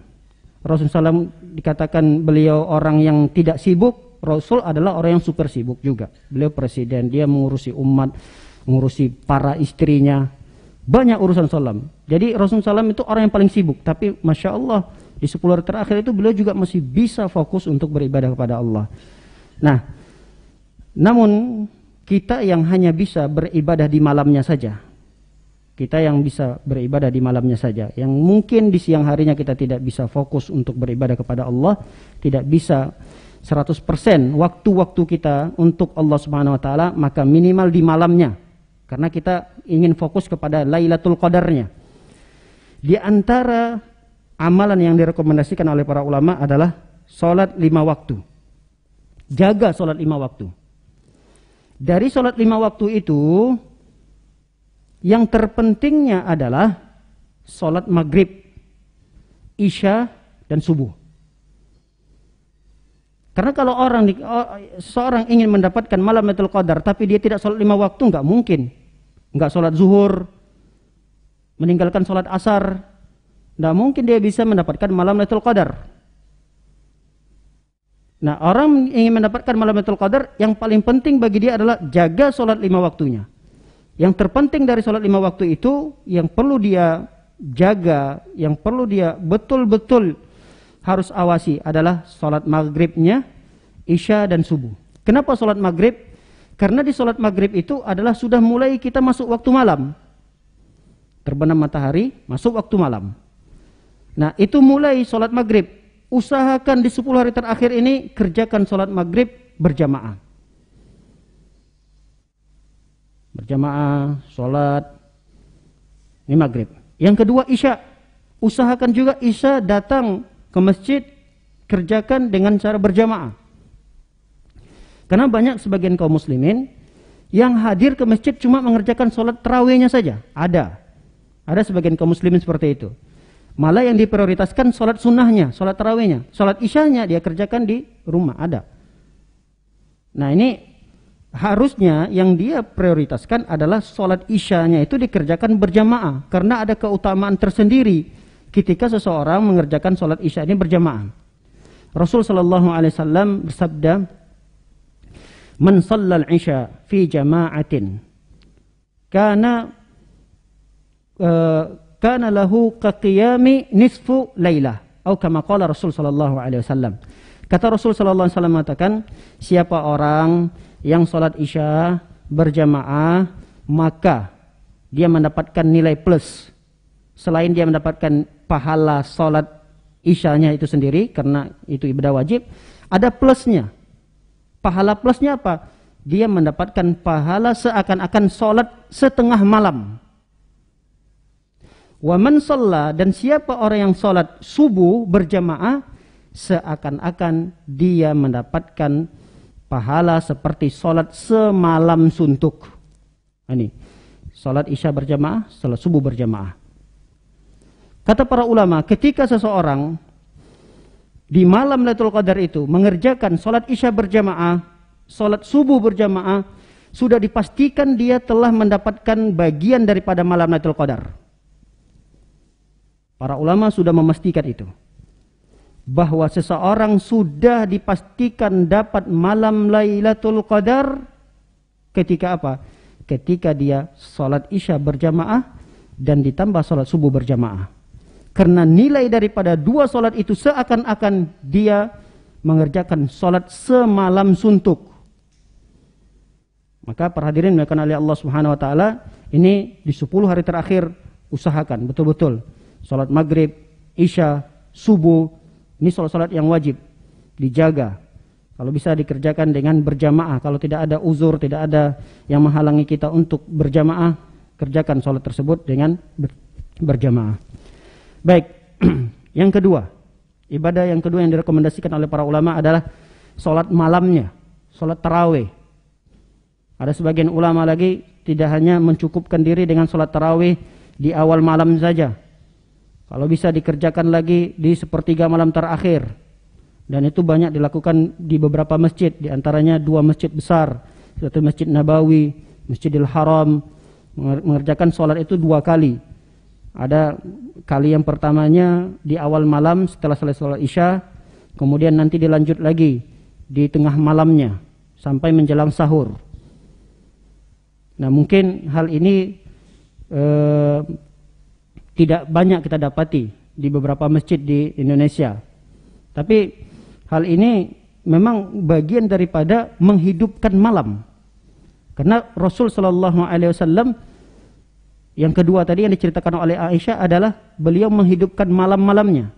Rasul SAW dikatakan beliau orang yang tidak sibuk. Rasul adalah orang yang super sibuk juga. Beliau presiden, dia mengurusi umat, mengurusi para istrinya, banyak urusan salam. Jadi Rasulullah SAW itu orang yang paling sibuk. Tapi Masya Allah, di 10 hari terakhir itu beliau juga masih bisa fokus untuk beribadah kepada Allah. Nah, namun kita yang hanya bisa beribadah di malamnya saja, kita yang bisa beribadah di malamnya saja, yang mungkin di siang harinya kita tidak bisa fokus untuk beribadah kepada Allah, tidak bisa 100% waktu-waktu kita untuk Allah Subhanahu wa taala, maka minimal di malamnya. Karena kita ingin fokus kepada Lailatul Qadarnya. Di antara amalan yang direkomendasikan oleh para ulama adalah sholat 5 waktu. Jaga sholat 5 waktu. Dari sholat 5 waktu itu, yang terpentingnya adalah sholat maghrib, isya, dan subuh. Karena kalau seorang ingin mendapatkan malam Lailatul Qadar tapi dia tidak sholat 5 waktu, nggak mungkin. Nggak sholat zuhur, meninggalkan sholat asar, nggak mungkin dia bisa mendapatkan malam Lailatul Qadar. Nah, orang ingin mendapatkan malam Lailatul Qadar, yang paling penting bagi dia adalah jaga sholat 5 waktunya. Yang terpenting dari sholat 5 waktu itu, yang perlu dia jaga, yang perlu dia betul-betul harus awasi adalah sholat maghribnya, isya dan subuh. Kenapa sholat maghrib? Karena di sholat maghrib itu adalah sudah mulai kita masuk waktu malam. Terbenam matahari, masuk waktu malam. Nah, itu mulai sholat maghrib. Usahakan di 10 hari terakhir ini kerjakan sholat maghrib berjamaah. Berjamaah, sholat, ini maghrib. Yang kedua isya. Usahakan juga isya datang ke masjid, kerjakan dengan cara berjamaah. Karena banyak sebagian kaum muslimin yang hadir ke masjid cuma mengerjakan sholat tarawihnya saja. Ada sebagian kaum muslimin seperti itu. Malah yang diprioritaskan sholat sunnahnya, sholat tarawihnya. Sholat isyanya dia kerjakan di rumah, ada. Nah, ini harusnya yang dia prioritaskan adalah sholat isyanya itu dikerjakan berjamaah. Karena ada keutamaan tersendiri ketika seseorang mengerjakan sholat isya ini berjamaah. Rasul sallallahu alaihi wasallam bersabda, "Man shallal isya fi jama'atin kana lahu kaqiyami nisfu lailah." Atau kama qala Rasul sallallahu alaihi wasallam. Kata Rasul sallallahu alaihi wasallam mengatakan, siapa orang yang sholat isya berjamaah, maka dia mendapatkan nilai plus. Selain dia mendapatkan pahala sholat isyanya itu sendiri, karena itu ibadah wajib, ada plusnya. Pahala plusnya apa? Dia mendapatkan pahala seakan-akan sholat setengah malam. Wa man shalla, dan siapa orang yang sholat subuh berjamaah, seakan-akan dia mendapatkan pahala seperti sholat semalam suntuk. Ini sholat isya berjamaah, sholat subuh berjamaah. Kata para ulama, ketika seseorang di malam Lailatul Qadar itu mengerjakan sholat isya berjamaah, sholat subuh berjamaah, sudah dipastikan dia telah mendapatkan bagian daripada malam Lailatul Qadar. Para ulama sudah memastikan itu, bahwa seseorang sudah dipastikan dapat malam Lailatul Qadar ketika apa? Ketika dia sholat isya berjamaah dan ditambah sholat subuh berjamaah. Karena nilai daripada dua sholat itu seakan-akan dia mengerjakan sholat semalam suntuk. Maka para hadirin dimuliakan oleh Allah Subhanahu Wa Taala, ini di 10 hari terakhir usahakan betul-betul sholat maghrib, isya, subuh. Ini sholat-sholat yang wajib dijaga. Kalau bisa dikerjakan dengan berjamaah. Kalau tidak ada uzur, tidak ada yang menghalangi kita untuk berjamaah, kerjakan sholat tersebut dengan berjamaah. Baik, yang kedua, ibadah yang kedua yang direkomendasikan oleh para ulama adalah sholat malamnya, sholat tarawih. Ada sebagian ulama lagi tidak hanya mencukupkan diri dengan sholat tarawih di awal malam saja. Kalau bisa dikerjakan lagi di sepertiga malam terakhir. Dan itu banyak dilakukan di beberapa masjid, di antaranya 2 masjid besar, yaitu Masjid Nabawi, Masjidil Haram, mengerjakan sholat itu 2 kali. Ada kali yang pertamanya di awal malam setelah selesai sholat isya, kemudian nanti dilanjut lagi di tengah malamnya sampai menjelang sahur. Nah, mungkin hal ini tidak banyak kita dapati di beberapa masjid di Indonesia. Tapi hal ini memang bagian daripada menghidupkan malam. Karena Rasul sallallahu alaihi wasallam yang kedua tadi yang diceritakan oleh Aisyah adalah beliau menghidupkan malam-malamnya.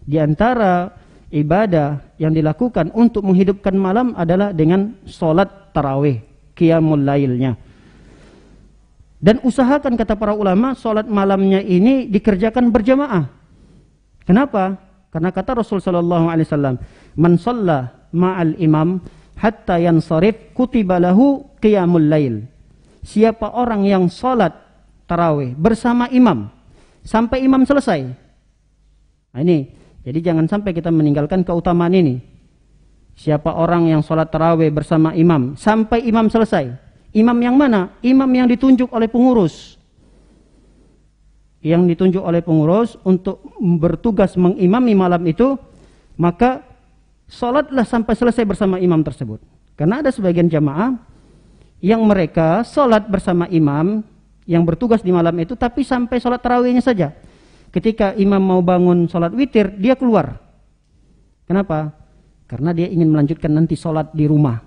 Di antara ibadah yang dilakukan untuk menghidupkan malam adalah dengan sholat tarawih, qiyamul lailnya. Dan usahakan, kata para ulama, sholat malamnya ini dikerjakan berjamaah. Kenapa? Karena kata Rasul sallallahu alaihi wasallam, "Man shalla ma'al imam hatta yansarif kutiba lahu qiyamul lail." Siapa orang yang sholat tarawih bersama imam sampai imam selesai. Nah, ini, jadi jangan sampai kita meninggalkan keutamaan ini. Siapa orang yang sholat tarawih bersama imam sampai imam selesai. Imam yang mana? Imam yang ditunjuk oleh pengurus. Yang ditunjuk oleh pengurus untuk bertugas mengimami malam itu, maka sholatlah sampai selesai bersama imam tersebut. Karena ada sebagian jamaah yang mereka sholat bersama imam yang bertugas di malam itu, tapi sampai sholat tarawihnya saja. ketika imam mau bangun sholat witir, dia keluar. Kenapa? Karena dia ingin melanjutkan nanti sholat di rumah.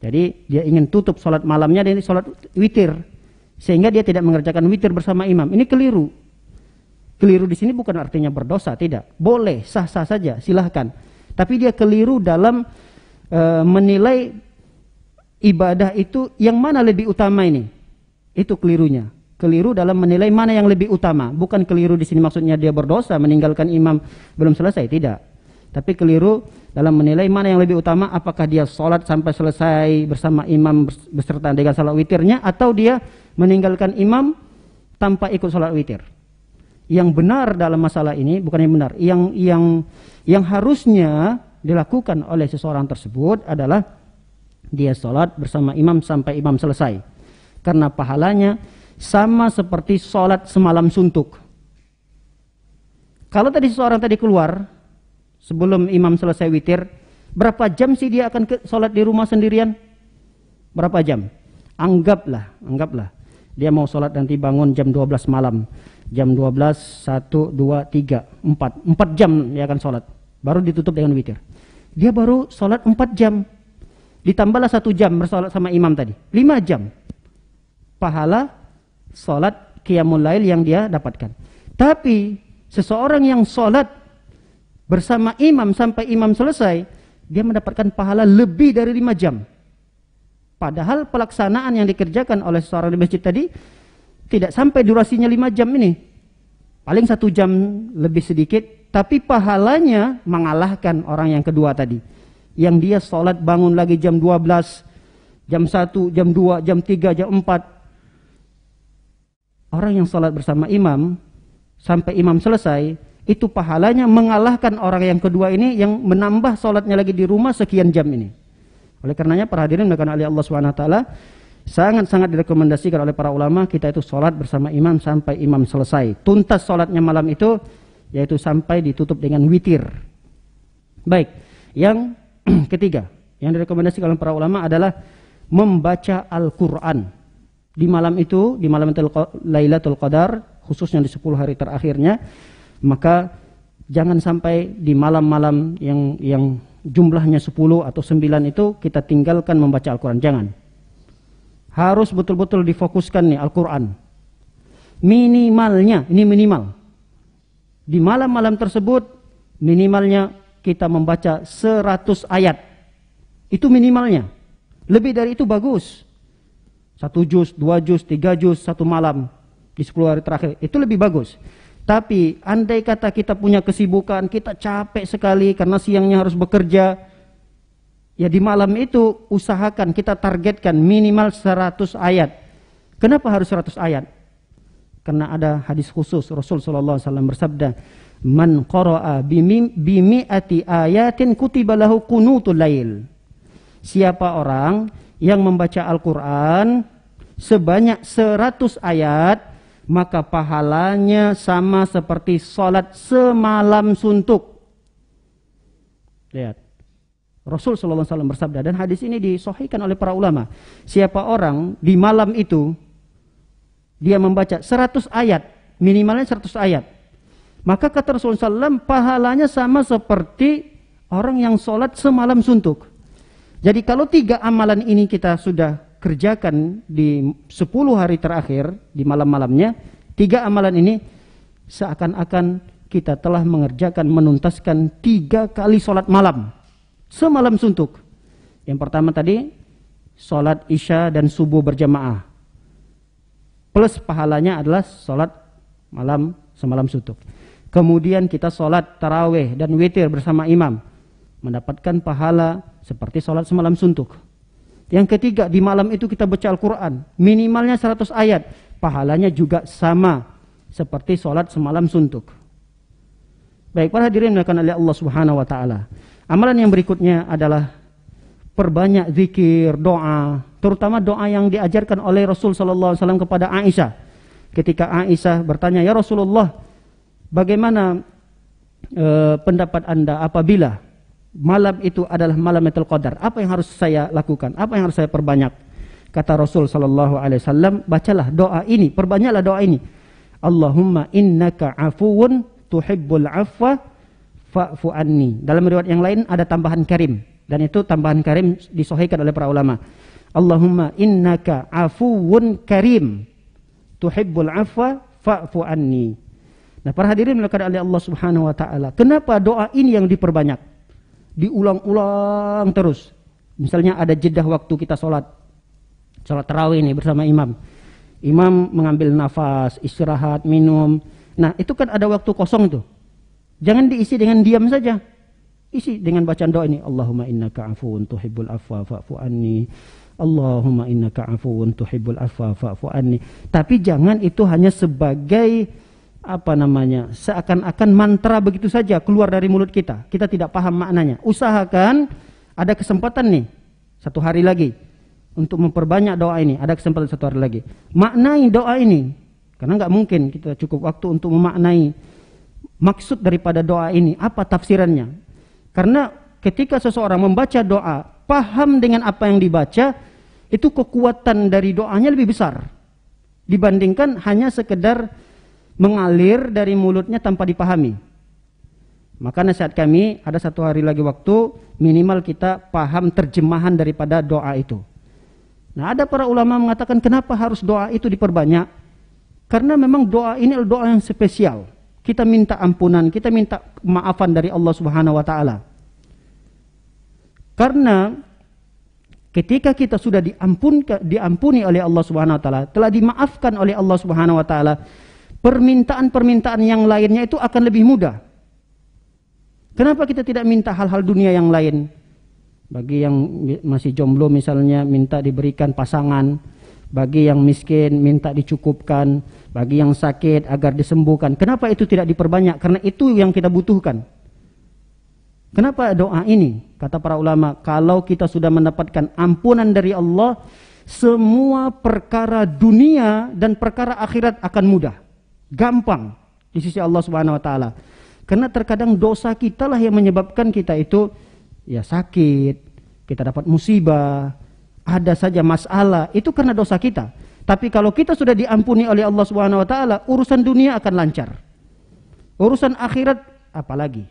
Jadi dia ingin tutup sholat malamnya dan sholat witir, sehingga dia tidak mengerjakan witir bersama imam. Ini keliru. Keliru di sini bukan artinya berdosa, tidak. Boleh, sah-sah saja, silahkan. Tapi dia keliru dalam menilai ibadah itu yang mana lebih utama ini. Itu kelirunya. Keliru dalam menilai mana yang lebih utama. Bukan keliru di sini maksudnya dia berdosa meninggalkan imam belum selesai, tidak. Tapi keliru dalam menilai mana yang lebih utama, apakah dia sholat sampai selesai bersama imam beserta dengan sholat witirnya, atau dia meninggalkan imam tanpa ikut sholat witir. Yang benar dalam masalah ini, bukan yang benar, yang harusnya dilakukan oleh seseorang tersebut adalah dia sholat bersama imam sampai imam selesai, karena pahalanya sama seperti sholat semalam suntuk. Kalau tadi seseorang tadi keluar sebelum imam selesai witir, berapa jam sih dia akan sholat di rumah sendirian? Berapa jam? Anggaplah dia mau sholat nanti bangun jam 12 malam. Jam 12, 1, 2, 3, 4 jam dia akan sholat, baru ditutup dengan witir. Dia baru sholat 4 jam, ditambahlah 1 jam bersolat sama imam tadi, 5 jam pahala sholat qiyamul lail yang dia dapatkan. Tapi seseorang yang sholat bersama imam sampai imam selesai, dia mendapatkan pahala lebih dari 5 jam. Padahal pelaksanaan yang dikerjakan oleh seseorang di masjid tadi tidak sampai durasinya 5 jam ini, paling 1 jam lebih sedikit, tapi pahalanya mengalahkan orang yang kedua tadi, yang dia sholat bangun lagi jam 12, jam 1, jam 2, jam 3, jam 4. Orang yang sholat bersama imam sampai imam selesai, itu pahalanya mengalahkan orang yang kedua ini yang menambah sholatnya lagi di rumah sekian jam ini. Oleh karenanya para hadirin dimuliakan oleh Allah SWT, sangat-sangat direkomendasikan oleh para ulama kita itu sholat bersama imam sampai imam selesai. Tuntas sholatnya malam itu, yaitu sampai ditutup dengan witir. Baik, yang ketiga yang direkomendasikan oleh para ulama adalah membaca Al-Quran di malam itu, di malam Lailatul Qadar, khususnya di 10 hari terakhirnya. Maka jangan sampai di malam-malam yang jumlahnya 10 atau 9 itu kita tinggalkan membaca Al-Quran. Jangan. Harus betul-betul difokuskan nih Al-Quran. Minimalnya, ini minimal. Di malam-malam tersebut, minimalnya kita membaca 100 ayat. Itu minimalnya. Lebih dari itu bagus. 1 juz, 2 juz, 3 juz, 1 malam di 10 hari terakhir. Itu lebih bagus. Tapi andai kata kita punya kesibukan, kita capek sekali karena siangnya harus bekerja, ya di malam itu usahakan kita targetkan minimal 100 ayat. Kenapa harus 100 ayat? Karena ada hadis khusus Rasul sallallahu alaihi wasallam bersabda, "Man qara'a bimi'ati ayatin kutiba lahu qunutul lail." Siapa orang yang membaca Al-Qur'an sebanyak 100 ayat, maka pahalanya sama seperti sholat semalam suntuk. Lihat, Rasul sallallahu alaihi wasallam bersabda, dan hadis ini disahihkan oleh para ulama. Siapa orang di malam itu dia membaca 100 ayat, minimalnya 100 ayat, maka kata Rasulullah SAW, pahalanya sama seperti orang yang sholat semalam suntuk. Jadi kalau 3 amalan ini kita sudah kerjakan di 10 hari terakhir, di malam-malamnya, 3 amalan ini seakan-akan kita telah mengerjakan, menuntaskan 3 kali sholat malam semalam suntuk. Yang pertama tadi sholat isya dan subuh berjamaah, plus pahalanya adalah sholat malam semalam suntuk. Kemudian kita sholat tarawih dan witir bersama imam, mendapatkan pahala seperti sholat semalam suntuk. Yang ketiga, di malam itu kita baca Al-Quran, minimalnya 100 ayat, pahalanya juga sama seperti sholat semalam suntuk. Baik, para hadirin dimuliakan oleh Allah Subhanahu wa taala. Amalan yang berikutnya adalah perbanyak zikir, doa, terutama doa yang diajarkan oleh Rasul sallallahu alaihi wasallam kepada Aisyah. Ketika Aisyah bertanya, "Ya Rasulullah, bagaimana pendapat Anda apabila malam itu adalah malam Lailatul Qadar? Apa yang harus saya lakukan? Apa yang harus saya perbanyak?" Kata Rasul sallallahu alaihi wasallam, "Bacalah doa ini, perbanyaklah doa ini. Allahumma innaka afuwun tuhibbul afwa fa'fu anni. Dalam riwayat yang lain ada tambahan karim, dan itu tambahan karim disahihkan oleh para ulama. Allahumma innaka afuwun karim tuhibbul afwa fa'fu anni. Nah, para hadirin melakukan oleh Allah Subhanahu wa taala. Kenapa doa ini yang diperbanyak? Diulang-ulang terus. Misalnya ada jeda waktu kita salat tarawih ini bersama imam. Imam mengambil nafas, istirahat, minum. Nah, itu kan ada waktu kosong tuh. Jangan diisi dengan diam saja. Isi dengan bacaan doa ini. Allahumma innaka afuwun tuhibbul afwa fa'fu anni. Allahumma innaka afuwun tuhibbul afwa fa'fu anni. Tapi jangan itu hanya sebagai seakan-akan mantra begitu saja keluar dari mulut kita. Kita tidak paham maknanya. Usahakan ada kesempatan nih 1 hari lagi untuk memperbanyak doa ini. Ada kesempatan 1 hari lagi. Maknai doa ini. Karena nggak mungkin kita cukup waktu untuk memaknai maksud daripada doa ini. Apa tafsirannya? Karena ketika seseorang membaca doa, paham dengan apa yang dibaca, itu kekuatan dari doanya lebih besar dibandingkan hanya sekedar mengalir dari mulutnya tanpa dipahami. Maka nasihat kami, ada 1 hari lagi waktu, minimal kita paham terjemahan daripada doa itu. Nah, ada para ulama mengatakan kenapa harus doa itu diperbanyak? Karena memang doa ini adalah doa yang spesial. Kita minta ampunan, kita minta maafan dari Allah Subhanahu wa taala. Karena ketika kita sudah diampuni oleh Allah Subhanahu wa taala, telah dimaafkan oleh Allah Subhanahu wa taala, permintaan-permintaan yang lainnya itu akan lebih mudah. Kenapa kita tidak minta hal-hal dunia yang lain? Bagi yang masih jomblo misalnya minta diberikan pasangan, bagi yang miskin minta dicukupkan, bagi yang sakit agar disembuhkan. Kenapa itu tidak diperbanyak? Karena itu yang kita butuhkan. Kenapa doa ini? Kata para ulama, kalau kita sudah mendapatkan ampunan dari Allah, semua perkara dunia dan perkara akhirat akan mudah, gampang di sisi Allah Subhanahu wa taala. Karena terkadang dosa kita lah yang menyebabkan kita itu ya sakit, kita dapat musibah, ada saja masalah, itu karena dosa kita. Tapi kalau kita sudah diampuni oleh Allah Subhanahu wa taala, urusan dunia akan lancar. Urusan akhirat apalagi.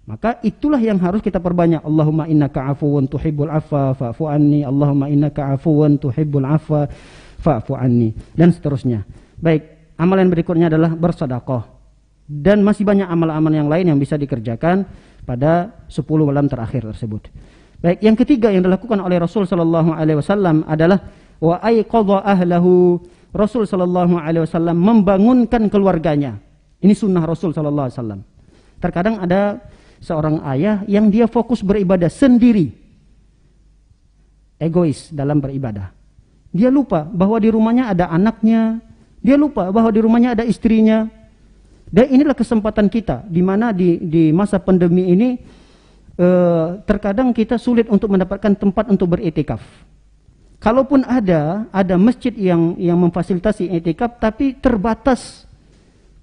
Maka itulah yang harus kita perbanyak. Allahumma innaka afuwun tuhibbul afwa fa'fu anni. Allahumma innaka afuwun tuhibbul afwa fa'fu anni. Dan seterusnya. Baik, amalan berikutnya adalah bersedekah. Dan masih banyak amal-amal yang lain yang bisa dikerjakan pada 10 malam terakhir tersebut. Baik, yang ketiga yang dilakukan oleh Rasul sallallahu alaihi wasallam adalah wa aiqadha ahlahu. Rasul sallallahu alaihi wasallam membangunkan keluarganya. Ini sunnah Rasul sallallahu alaihi wasallam. Terkadang ada seorang ayah yang dia fokus beribadah sendiri, egois dalam beribadah. Dia lupa bahwa di rumahnya ada anaknya, dia lupa bahwa di rumahnya ada istrinya. Dan inilah kesempatan kita, di mana di masa pandemi ini terkadang kita sulit untuk mendapatkan tempat untuk beriktikaf. Kalaupun ada masjid yang memfasilitasi iktikaf, tapi terbatas.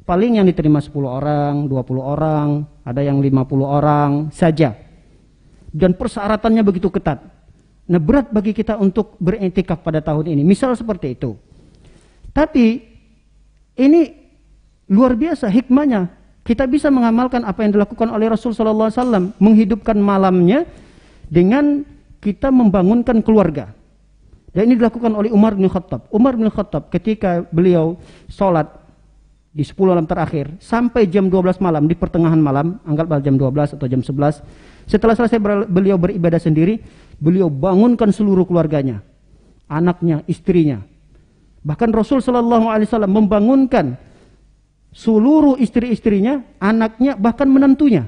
Paling yang diterima 10 orang, 20 orang, ada yang 50 orang saja. Dan persyaratannya begitu ketat. Nah, berat bagi kita untuk beriktikaf pada tahun ini. Misal seperti itu. Tapi ini luar biasa hikmahnya. Kita bisa mengamalkan apa yang dilakukan oleh Rasul sallallahu alaihi wasallam, menghidupkan malamnya dengan kita membangunkan keluarga. Dan ini dilakukan oleh Umar bin Khattab. Umar bin Khattab ketika beliau sholat di 10 malam terakhir sampai jam 12 malam, di pertengahan malam, anggaplah jam 12 atau jam 11, setelah selesai beliau beribadah sendiri, beliau bangunkan seluruh keluarganya, anaknya, istrinya. Bahkan Rasul sallallahu alaihi wasallam membangunkan seluruh istri-istrinya, anaknya, bahkan menantunya.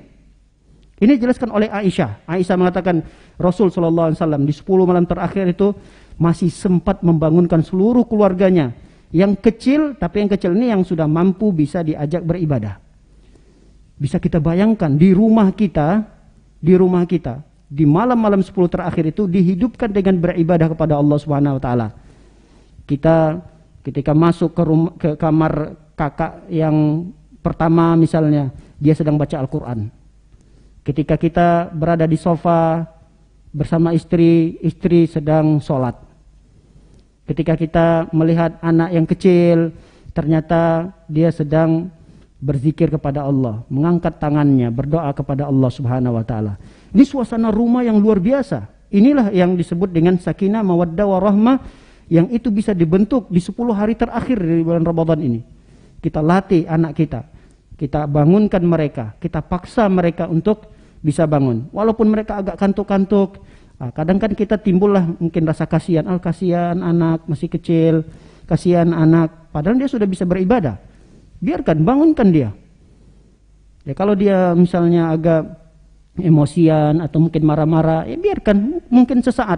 Ini dijelaskan oleh Aisyah. Aisyah mengatakan Rasul sallallahu alaihi wasallam di 10 malam terakhir itu masih sempat membangunkan seluruh keluarganya. Yang kecil, tapi yang kecil ini yang sudah mampu bisa diajak beribadah. Bisa kita bayangkan di rumah kita, di malam-malam 10 terakhir itu dihidupkan dengan beribadah kepada Allah Subhanahu wa taala. Kita ketika masuk ke kamar kakak yang pertama misalnya, dia sedang baca Al-Qur'an. Ketika kita berada di sofa bersama istri sedang sholat. Ketika kita melihat anak yang kecil ternyata dia sedang berzikir kepada Allah, mengangkat tangannya, berdoa kepada Allah Subhanahu wa taala. Ini suasana rumah yang luar biasa. Inilah yang disebut dengan sakinah, mawaddah, warahmah, yang itu bisa dibentuk di 10 hari terakhir dari bulan Ramadan ini. Kita latih anak kita, kita bangunkan mereka, kita paksa mereka untuk bisa bangun. Walaupun mereka agak kantuk-kantuk, kadang kan kita timbullah mungkin rasa kasihan. Kasihan anak masih kecil, kasihan anak, padahal dia sudah bisa beribadah. Biarkan, bangunkan dia. Ya kalau dia misalnya agak emosian atau mungkin marah-marah, ya biarkan, mungkin sesaat.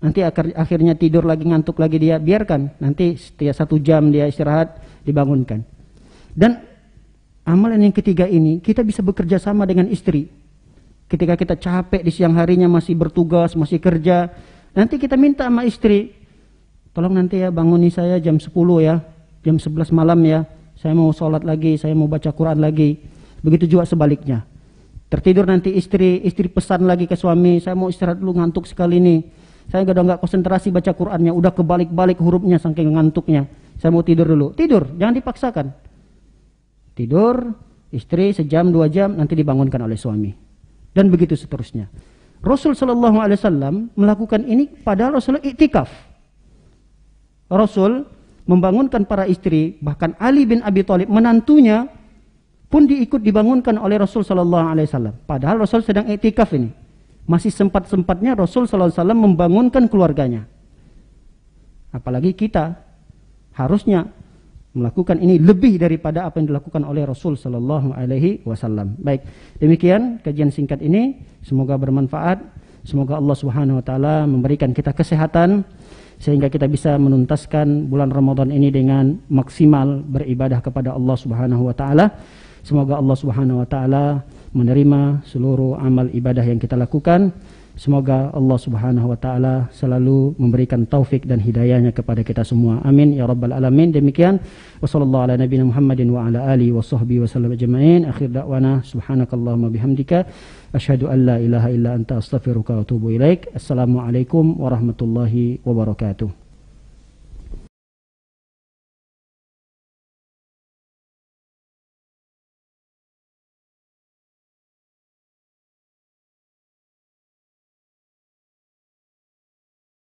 Nanti akhirnya tidur lagi, ngantuk lagi dia, biarkan. Nanti setiap 1 jam dia istirahat, dibangunkan. Dan amalan yang ketiga ini, kita bisa bekerja sama dengan istri. Ketika kita capek di siang harinya masih bertugas, masih kerja, nanti kita minta sama istri, tolong nanti ya banguni saya jam 10 ya, jam 11 malam ya, saya mau sholat lagi, saya mau baca Quran lagi. Begitu juga sebaliknya. Tertidur nanti istri pesan lagi ke suami, saya mau istirahat dulu, ngantuk sekali nih. Saya udah nggak konsentrasi baca Qurannya, udah kebalik-balik hurufnya saking ngantuknya. Saya mau tidur dulu. Tidur, jangan dipaksakan. Tidur, istri sejam 2 jam, nanti dibangunkan oleh suami. Dan begitu seterusnya. Rasul sallallahu alaihi wasallam melakukan ini padahal Rasul iktikaf. Rasul membangunkan para istri, bahkan Ali bin Abi Thalib menantunya pun diikut dibangunkan oleh Rasul sallallahu alaihi wasallam. Padahal Rasul sedang iktikaf ini. Masih sempat-sempatnya Rasul sallallahu alaihi wasallam membangunkan keluarganya. Apalagi kita harusnya melakukan ini lebih daripada apa yang dilakukan oleh Rasul sallallahu alaihi wasallam. Baik, demikian kajian singkat ini, semoga bermanfaat. Semoga Allah Subhanahu wa taala memberikan kita kesehatan sehingga kita bisa menuntaskan bulan Ramadan ini dengan maksimal beribadah kepada Allah Subhanahu wa taala. Semoga Allah Subhanahu wa taala menerima seluruh amal ibadah yang kita lakukan. Semoga Allah Subhanahu wa taala selalu memberikan taufik dan hidayahnya kepada kita semua. Amin ya rabbal alamin. Demikian wassallallahu ala nabiyina Muhammadin wa ala alihi washabbihi wasallam ajma'in. Akhir da'wana subhanakallahumma bihamdika asyhadu an la ilaha illa anta astaghfiruka wa atubu ilaik. Assalamualaikum warahmatullahi wabarakatuh.